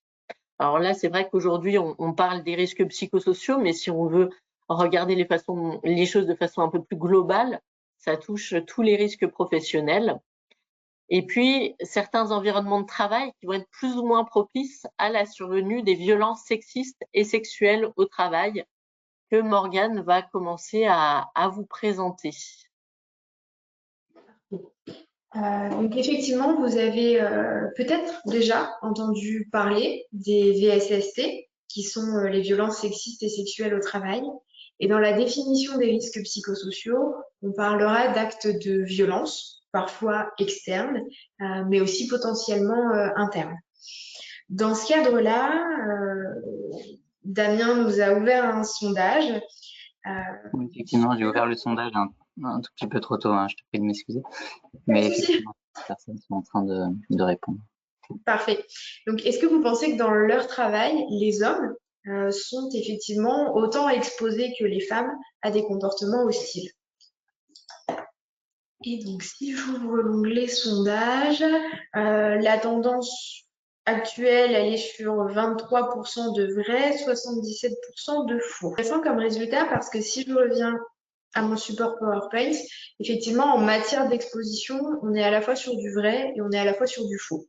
Alors là, c'est vrai qu'aujourd'hui, on parle des risques psychosociaux, mais si on veut regarder les choses de façon un peu plus globale, ça touche tous les risques professionnels. Et puis, certains environnements de travail qui vont être plus ou moins propices à la survenue des violences sexistes et sexuelles au travail que Morgane va commencer à vous présenter. Donc effectivement, vous avez peut-être déjà entendu parler des VSST, qui sont les violences sexistes et sexuelles au travail. Et dans la définition des risques psychosociaux, on parlera d'actes de violence, parfois externes, mais aussi potentiellement internes. Dans ce cadre-là, Damien nous a ouvert un sondage. Oui, effectivement, j'ai ouvert le sondage un tout petit peu trop tôt, hein, je te prie de m'excuser. Mais effectivement, les personnes sont en train de répondre. Parfait. Donc, est-ce que vous pensez que dans leur travail, les hommes sont effectivement autant exposés que les femmes à des comportements hostiles? Et donc, si j'ouvre l'onglet sondage, la tendance actuelle, elle est sur 23% de vrai, 77% de faux. C'est intéressant comme résultat parce que si je reviens à mon support PowerPoint, effectivement, en matière d'exposition, on est à la fois sur du vrai et on est à la fois sur du faux.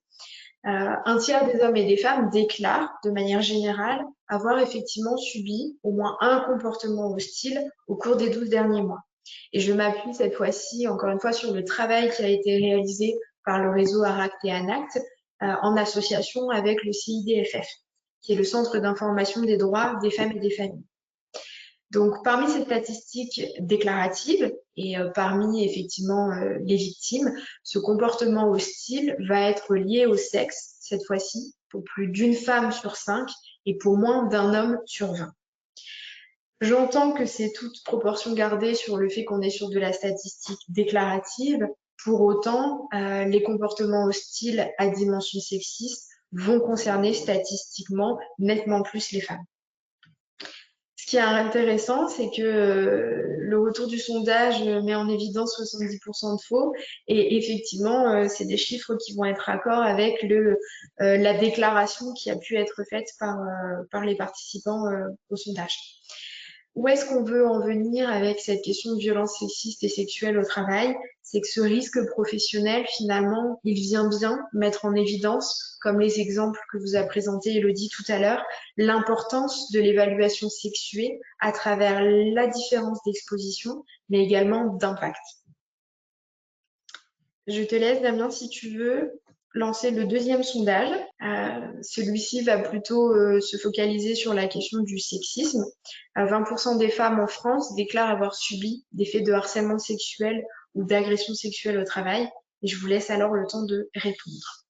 Un tiers des hommes et des femmes déclarent, de manière générale, avoir effectivement subi au moins un comportement hostile au cours des 12 derniers mois. Et je m'appuie cette fois-ci, encore une fois, sur le travail qui a été réalisé par le réseau ARACT et ANACT en association avec le CIDFF, qui est le Centre d'information des droits des femmes et des familles. Donc, parmi ces statistiques déclaratives et parmi effectivement les victimes, ce comportement hostile va être lié au sexe, cette fois-ci, pour plus d'une femme sur 5 et pour moins d'un homme sur 20. J'entends que c'est toute proportion gardée sur le fait qu'on est sur de la statistique déclarative. Pour autant, les comportements hostiles à dimension sexiste vont concerner statistiquement nettement plus les femmes. Ce qui est intéressant, c'est que le retour du sondage met en évidence 70% de faux. Et effectivement, c'est des chiffres qui vont être raccord avec la déclaration qui a pu être faite par les participants au sondage. Où est-ce qu'on veut en venir avec cette question de violence sexiste et sexuelle au travail? C'est que ce risque professionnel, finalement, il vient bien mettre en évidence, comme les exemples que vous a présentés Elodie tout à l'heure, l'importance de l'évaluation sexuée à travers la différence d'exposition, mais également d'impact. Je te laisse, Damien, si tu veux lancer le deuxième sondage. Celui-ci va plutôt se focaliser sur la question du sexisme. 20% des femmes en France déclarent avoir subi des faits de harcèlement sexuel ou d'agression sexuelle au travail. Et je vous laisse alors le temps de répondre.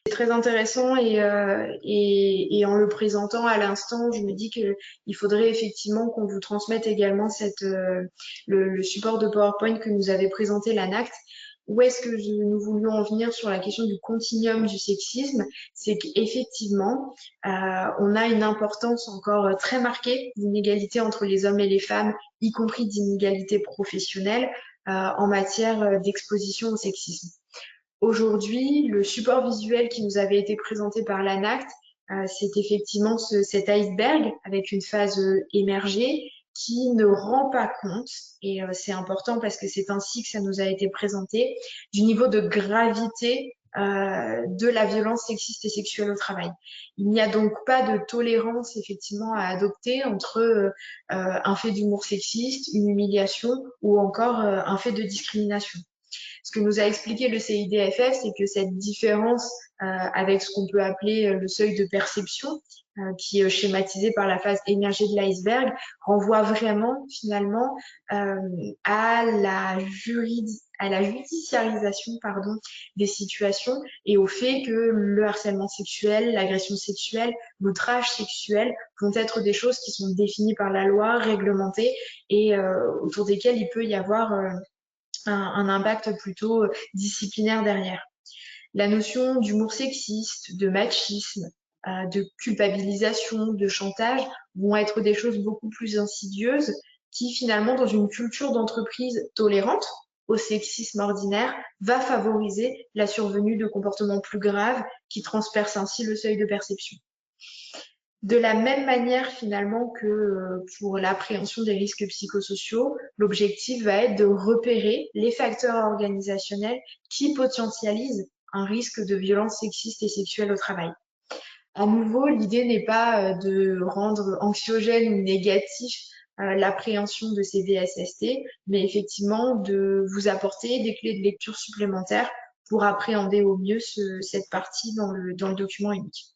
C'est très intéressant et en le présentant à l'instant, je me dis qu'il faudrait effectivement qu'on vous transmette également le support de PowerPoint que nous avait présenté l'ANACT. Où est-ce que nous voulions en venir sur la question du continuum du sexisme? C'est qu'effectivement, on a une importance encore très marquée d'inégalité entre les hommes et les femmes, y compris d'inégalité professionnelle en matière d'exposition au sexisme. Aujourd'hui, le support visuel qui nous avait été présenté par l'ANACT, c'est effectivement cet iceberg avec une phase émergée qui ne rend pas compte, et c'est important parce que c'est ainsi que ça nous a été présenté, du niveau de gravité de la violence sexiste et sexuelle au travail. Il n'y a donc pas de tolérance effectivement à adopter entre un fait d'humour sexiste, une humiliation ou encore un fait de discrimination. Ce que nous a expliqué le CIDFF, c'est que cette différence avec ce qu'on peut appeler le seuil de perception, qui est schématisé par la phase émergée de l'iceberg, renvoie vraiment finalement à la judiciarisation des situations et au fait que le harcèlement sexuel, l'agression sexuelle, l'outrage sexuel vont être des choses qui sont définies par la loi, réglementées et autour desquelles il peut y avoir un impact plutôt disciplinaire derrière. La notion d'humour sexiste, de machisme, de culpabilisation, de chantage vont être des choses beaucoup plus insidieuses qui finalement, dans une culture d'entreprise tolérante au sexisme ordinaire, va favoriser la survenue de comportements plus graves qui transpercent ainsi le seuil de perception. De la même manière, finalement, que pour l'appréhension des risques psychosociaux, l'objectif va être de repérer les facteurs organisationnels qui potentialisent un risque de violence sexiste et sexuelle au travail. À nouveau, l'idée n'est pas de rendre anxiogène ou négatif l'appréhension de ces VSST, mais effectivement de vous apporter des clés de lecture supplémentaires pour appréhender au mieux cette partie dans le document unique.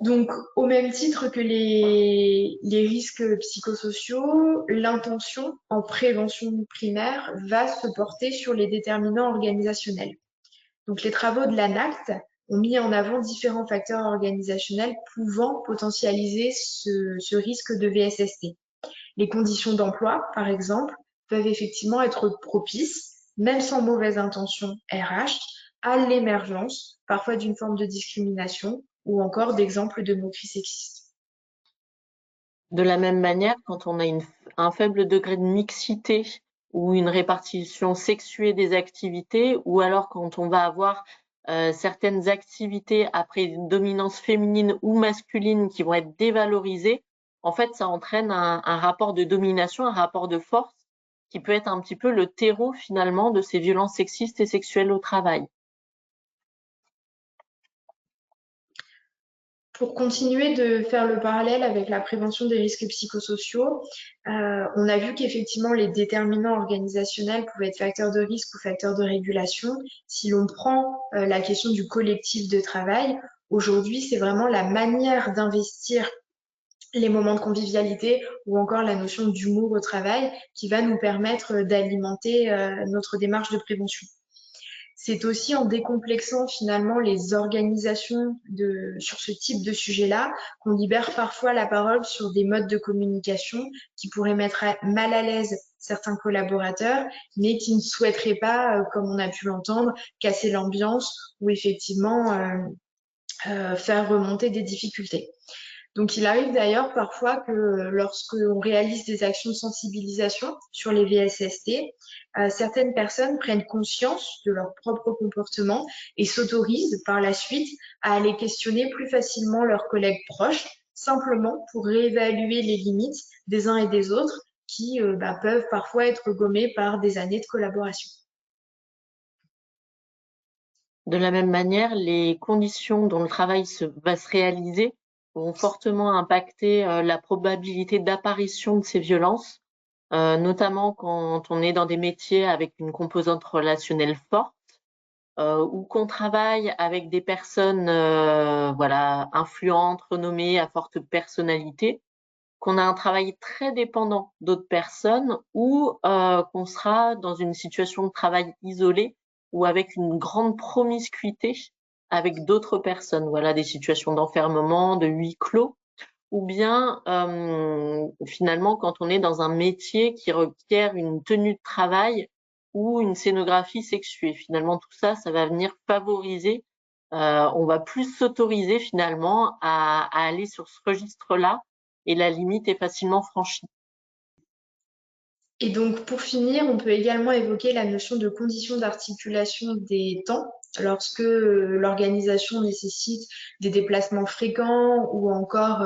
Donc, au même titre que les risques psychosociaux, l'intention en prévention primaire va se porter sur les déterminants organisationnels. Donc, les travaux de l'ANACT ont mis en avant différents facteurs organisationnels pouvant potentialiser ce risque de VSST. Les conditions d'emploi, par exemple, peuvent effectivement être propices, même sans mauvaise intention RH, à l'émergence, parfois d'une forme de discrimination ou encore d'exemples de moqueries sexistes. De la même manière, quand on a un faible degré de mixité ou une répartition sexuée des activités, ou alors quand on va avoir certaines activités après une dominance féminine ou masculine qui vont être dévalorisées, en fait, ça entraîne un rapport de domination, un rapport de force qui peut être un petit peu le terreau finalement de ces violences sexistes et sexuelles au travail. Pour continuer de faire le parallèle avec la prévention des risques psychosociaux, on a vu qu'effectivement les déterminants organisationnels pouvaient être facteurs de risque ou facteurs de régulation. Si l'on prend la question du collectif de travail, aujourd'hui c'est vraiment la manière d'investir les moments de convivialité ou encore la notion d'humour au travail qui va nous permettre d'alimenter notre démarche de prévention. C'est aussi en décomplexant finalement les organisations sur ce type de sujet-là qu'on libère parfois la parole sur des modes de communication qui pourraient mettre mal à l'aise certains collaborateurs, mais qui ne souhaiteraient pas, comme on a pu l'entendre, casser l'ambiance ou effectivement faire remonter des difficultés. Donc, il arrive d'ailleurs parfois que lorsqu'on réalise des actions de sensibilisation sur les VSST, certaines personnes prennent conscience de leur propre comportement et s'autorisent par la suite à aller questionner plus facilement leurs collègues proches, simplement pour réévaluer les limites des uns et des autres qui peuvent parfois être gommées par des années de collaboration. De la même manière, les conditions dont le travail va se réaliser vont fortement impacter la probabilité d'apparition de ces violences, notamment quand on est dans des métiers avec une composante relationnelle forte ou qu'on travaille avec des personnes voilà, influentes, renommées, à forte personnalité, qu'on a un travail très dépendant d'autres personnes ou qu'on sera dans une situation de travail isolée ou avec une grande promiscuité avec d'autres personnes. Voilà, des situations d'enfermement, de huis clos, ou bien finalement quand on est dans un métier qui requiert une tenue de travail ou une scénographie sexuée. Finalement, tout ça, ça va venir favoriser, on va plus s'autoriser finalement à aller sur ce registre-là et la limite est facilement franchie. Et donc, pour finir, on peut également évoquer la notion de conditions d'articulation des temps lorsque l'organisation nécessite des déplacements fréquents ou encore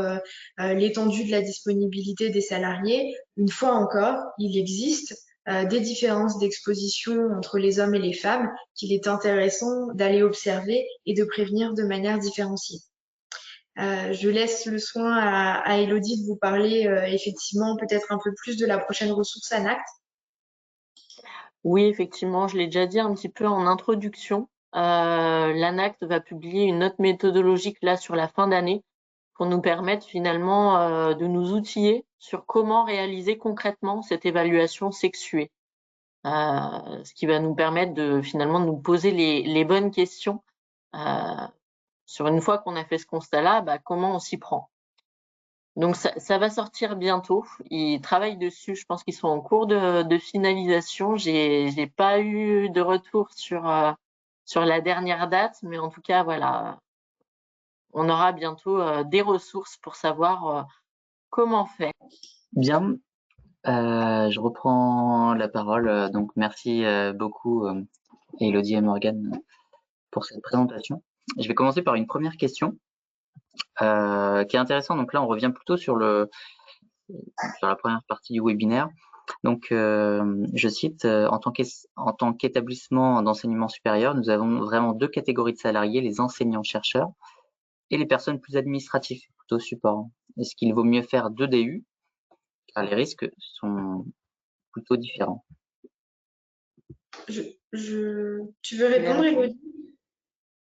l'étendue de la disponibilité des salariés. Une fois encore, il existe des différences d'exposition entre les hommes et les femmes qu'il est intéressant d'aller observer et de prévenir de manière différenciée. Je laisse le soin à Elodie de vous parler effectivement peut-être un peu plus de la prochaine ressource ANACT. Oui, effectivement, je l'ai déjà dit un petit peu en introduction. L'ANACT va publier une note méthodologique là sur la fin d'année pour nous permettre finalement de nous outiller sur comment réaliser concrètement cette évaluation sexuée. Ce qui va nous permettre de finalement nous poser les bonnes questions sur une fois qu'on a fait ce constat-là, comment on s'y prend. Donc ça va sortir bientôt. Ils travaillent dessus. Je pense qu'ils sont en cours de finalisation. J'ai pas eu de retour sur la dernière date, mais en tout cas voilà, on aura bientôt des ressources pour savoir comment faire. Bien, je reprends la parole. Donc merci beaucoup Elodie et Morgane pour cette présentation. Je vais commencer par une première question qui est intéressante. Donc là, on revient plutôt sur la première partie du webinaire. Donc, je cite, en tant qu'établissement d'enseignement supérieur, nous avons vraiment deux catégories de salariés, les enseignants-chercheurs et les personnes plus administratives, plutôt support. Est-ce qu'il vaut mieux faire deux DU car les risques sont plutôt différents? Tu veux répondre, Elodie?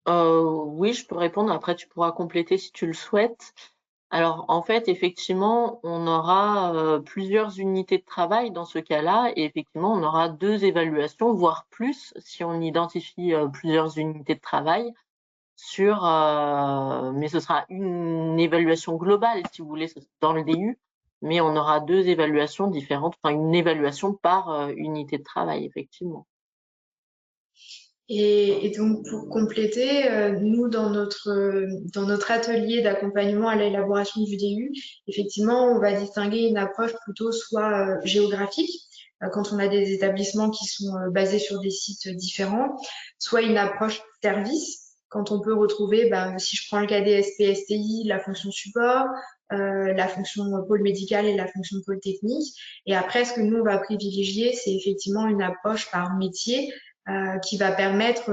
Oui, je peux répondre. Après, tu pourras compléter si tu le souhaites. Alors, en fait, effectivement, on aura plusieurs unités de travail dans ce cas-là, et effectivement, on aura 2 évaluations, voire plus, si on identifie plusieurs unités de travail mais ce sera une évaluation globale, si vous voulez, dans le DU, mais on aura 2 évaluations différentes, enfin une évaluation par unité de travail, effectivement. Et donc, pour compléter, nous, dans notre atelier d'accompagnement à l'élaboration du DU, effectivement, on va distinguer une approche plutôt soit géographique, quand on a des établissements qui sont basés sur des sites différents, soit une approche service, quand on peut retrouver, si je prends le cas des SPSTI, la fonction support, la fonction pôle médical et la fonction pôle technique. Et après, ce que nous, on va privilégier, c'est effectivement une approche par métier, qui va permettre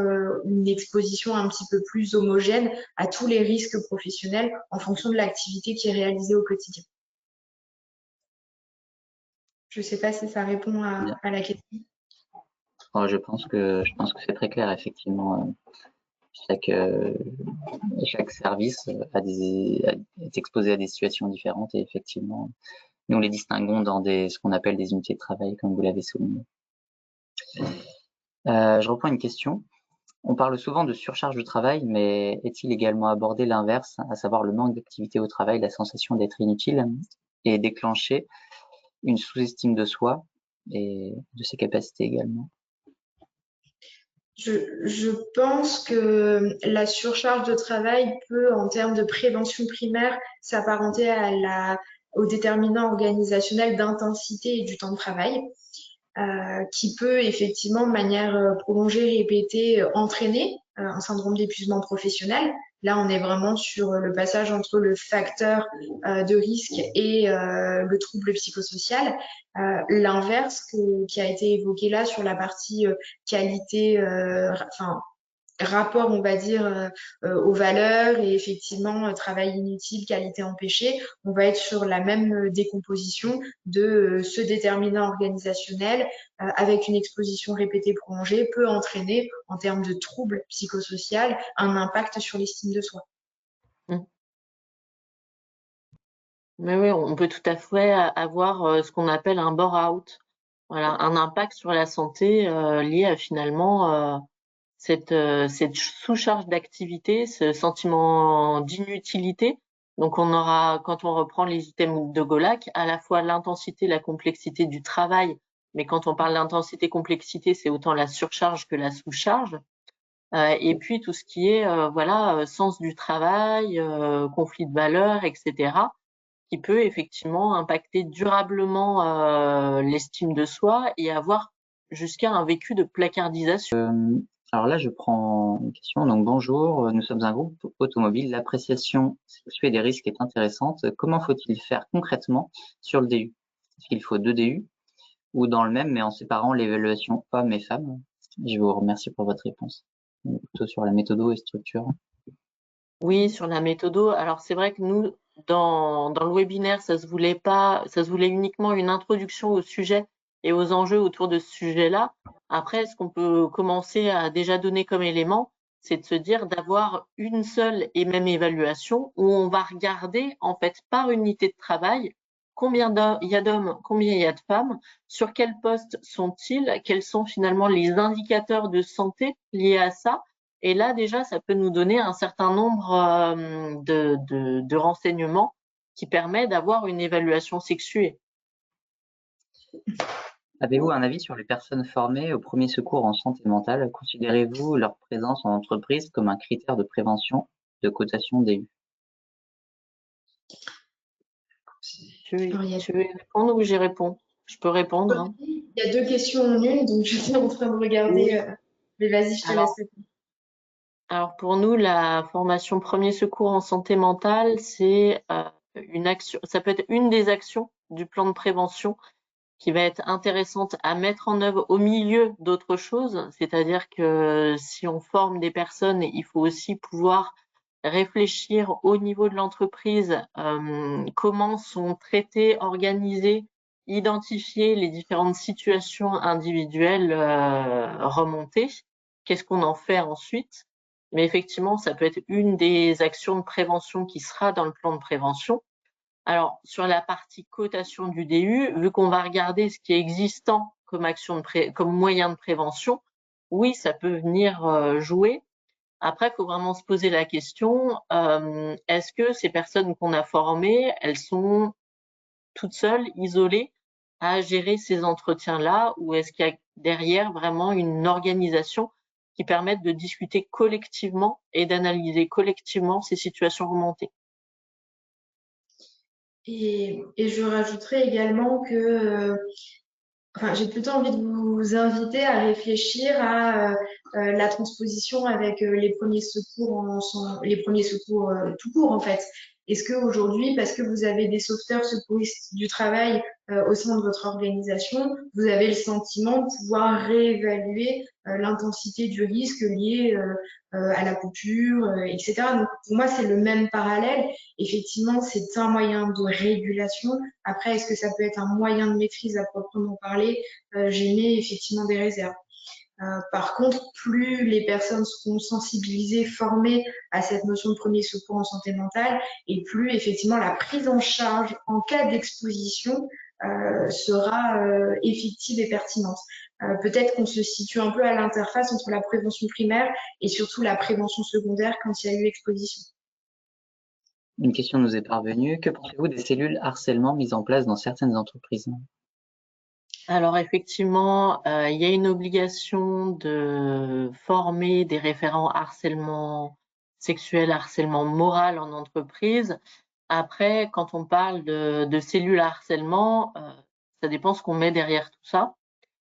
une exposition un petit peu plus homogène à tous les risques professionnels en fonction de l'activité qui est réalisée au quotidien. Je ne sais pas si ça répond à la question. Je pense que c'est très clair, effectivement. Chaque service est exposé à des situations différentes et effectivement, nous les distinguons dans ce qu'on appelle des unités de travail, comme vous l'avez souligné. Je reprends une question. On parle souvent de surcharge de travail, mais est-il également abordé l'inverse, à savoir le manque d'activité au travail, la sensation d'être inutile et déclencher une sous-estime de soi et de ses capacités également? Je pense que la surcharge de travail peut, en termes de prévention primaire, s'apparenter au déterminant organisationnel d'intensité et du temps de travail, qui peut effectivement, de manière prolongée, répétée, entraîner un syndrome d'épuisement professionnel. Là, on est vraiment sur le passage entre le facteur de risque et le trouble psychosocial. L'inverse qui a été évoqué là sur la partie qualité, rapport, on va dire, aux valeurs et effectivement travail inutile, qualité empêchée, on va être sur la même décomposition de ce déterminant organisationnel avec une exposition répétée prolongée peut entraîner en termes de troubles psychosociaux un impact sur l'estime de soi. Mais oui, on peut tout à fait avoir ce qu'on appelle un bore-out. Voilà, un impact sur la santé lié à finalement cette sous-charge d'activité, ce sentiment d'inutilité. Donc on aura, quand on reprend les items de Golac, à la fois l'intensité, la complexité du travail, mais quand on parle d'intensité, complexité, c'est autant la surcharge que la sous-charge. Et puis tout ce qui est sens du travail, conflit de valeurs, etc., qui peut effectivement impacter durablement l'estime de soi et avoir jusqu'à un vécu de placardisation. Alors là, je prends une question. Donc, bonjour, nous sommes un groupe automobile. L'appréciation sexuée des risques est intéressante. Comment faut-il faire concrètement sur le DU? Est-ce qu'il faut 2 DU ou dans le même, mais en séparant l'évaluation hommes et femmes? Je vous remercie pour votre réponse. Plutôt sur la méthodo et structure. Oui, sur la méthodo. Alors, c'est vrai que nous, dans le webinaire, ça se voulait uniquement une introduction au sujet et aux enjeux autour de ce sujet-là. Après, ce qu'on peut commencer à déjà donner comme élément, c'est de se dire d'avoir une seule et même évaluation où on va regarder, en fait, par unité de travail, combien il y a d'hommes, combien il y a de femmes, sur quel poste sont-ils, quels sont finalement les indicateurs de santé liés à ça. Et là, déjà, ça peut nous donner un certain nombre de renseignements qui permet d'avoir une évaluation sexuée. Avez-vous un avis sur les personnes formées au premier secours en santé mentale? Considérez-vous leur présence en entreprise comme un critère de prévention de cotation DU? Tu veux répondre ou j'y réponds? Je peux répondre. Hein. Il y a 2 questions en une, donc je suis en train de regarder. Mais vas-y, je te laisse répondre. Alors pour nous, la formation premier secours en santé mentale, c'est une action. Ça peut être une des actions du plan de prévention qui va être intéressante à mettre en œuvre au milieu d'autres choses. C'est-à-dire que si on forme des personnes, il faut aussi pouvoir réfléchir au niveau de l'entreprise comment sont traités, organisés, identifier les différentes situations individuelles remontées. Qu'est-ce qu'on en fait ensuite? mais effectivement, ça peut être une des actions de prévention qui sera dans le plan de prévention. Alors, sur la partie cotation du DU, vu qu'on va regarder ce qui est existant comme comme moyen de prévention, oui, ça peut venir jouer. Après, il faut vraiment se poser la question, est-ce que ces personnes qu'on a formées, elles sont toutes seules, isolées, à gérer ces entretiens-là, ou est-ce qu'il y a derrière vraiment une organisation qui permette de discuter collectivement et d'analyser collectivement ces situations remontées? Et je rajouterais également que enfin, j'ai plutôt envie de vous inviter à réfléchir à la transposition avec les premiers secours, les premiers secours tout court en fait. Est-ce qu'aujourd'hui, parce que vous avez des sauveteurs secouristes du travail au sein de votre organisation, vous avez le sentiment de pouvoir réévaluer l'intensité du risque lié à la coupure, etc. Donc, pour moi, c'est le même parallèle. Effectivement, c'est un moyen de régulation. Après, est-ce que ça peut être un moyen de maîtrise à proprement parler? J'émets effectivement des réserves. Par contre, plus les personnes seront sensibilisées, formées à cette notion de premier secours en santé mentale, et plus effectivement la prise en charge en cas d'exposition sera effective et pertinente. Peut-être qu'on se situe un peu à l'interface entre la prévention primaire et surtout la prévention secondaire quand il y a eu exposition. Une question nous est parvenue. Que pensez-vous des cellules harcèlement mises en place dans certaines entreprises? Alors effectivement, il y a une obligation de former des référents harcèlement sexuel, harcèlement moral en entreprise. Après, quand on parle de cellules harcèlement, ça dépend ce qu'on met derrière tout ça.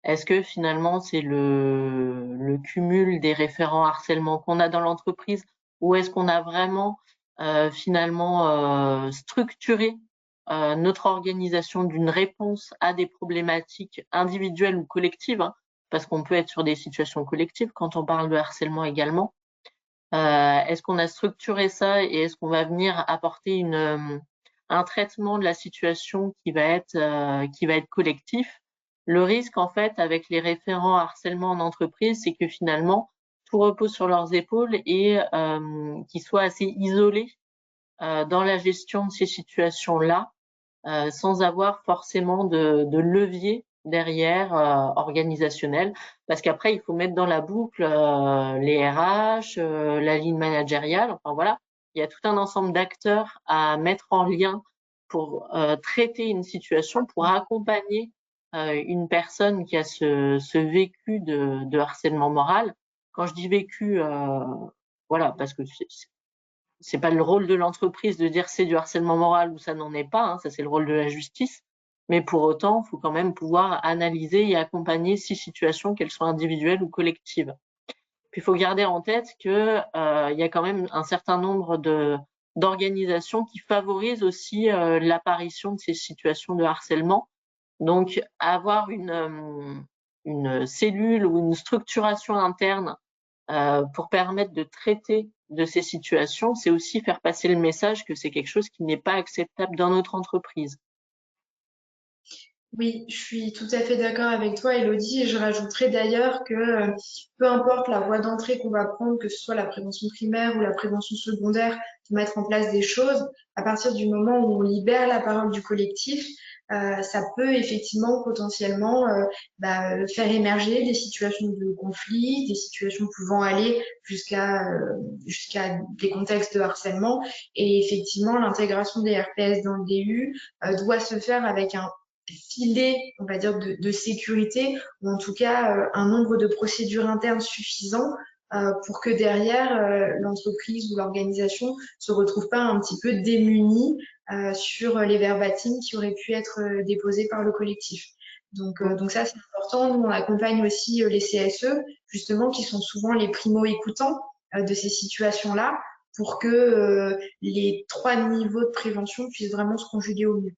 Est-ce que finalement c'est le cumul des référents harcèlement qu'on a dans l'entreprise, ou est-ce qu'on a vraiment finalement structuré notre organisation d'une réponse à des problématiques individuelles ou collectives, hein, parce qu'on peut être sur des situations collectives quand on parle de harcèlement également. Est-ce qu'on a structuré ça et est-ce qu'on va venir apporter un traitement de la situation qui va être collectif? Le risque, en fait, avec les référents harcèlement en entreprise, c'est que finalement, tout repose sur leurs épaules et qu'ils soient assez isolés dans la gestion de ces situations-là, sans avoir forcément de levier derrière organisationnel, parce qu'après il faut mettre dans la boucle les RH, la ligne managériale, enfin voilà, il y a tout un ensemble d'acteurs à mettre en lien pour traiter une situation, pour accompagner une personne qui a ce vécu de harcèlement moral. Quand je dis vécu, voilà, parce que c'est pas le rôle de l'entreprise de dire c'est du harcèlement moral ou ça n'en est pas, hein, ça c'est le rôle de la justice. Mais pour autant, il faut quand même pouvoir analyser et accompagner ces situations, qu'elles soient individuelles ou collectives. Puis il faut garder en tête que il y a quand même un certain nombre d'organisations qui favorisent aussi l'apparition de ces situations de harcèlement. Donc avoir une cellule ou une structuration interne pour permettre de traiter de ces situations, c'est aussi faire passer le message que c'est quelque chose qui n'est pas acceptable dans notre entreprise. Oui, je suis tout à fait d'accord avec toi, Elodie, et je rajouterais d'ailleurs que peu importe la voie d'entrée qu'on va prendre, que ce soit la prévention primaire ou la prévention secondaire, de mettre en place des choses, à partir du moment où on libère la parole du collectif, ça peut effectivement potentiellement faire émerger des situations de conflit, des situations pouvant aller jusqu'à des contextes de harcèlement. Et effectivement, l'intégration des RPS dans le DU doit se faire avec un filet, on va dire, de sécurité, ou en tout cas un nombre de procédures internes suffisant pour que derrière l'entreprise ou l'organisation se retrouve pas un petit peu démunie sur les verbatims qui auraient pu être déposés par le collectif. Donc ça, c'est important. Nous, on accompagne aussi les CSE, justement, qui sont souvent les primo-écoutants de ces situations-là, pour que les 3 niveaux de prévention puissent vraiment se conjuguer au mieux.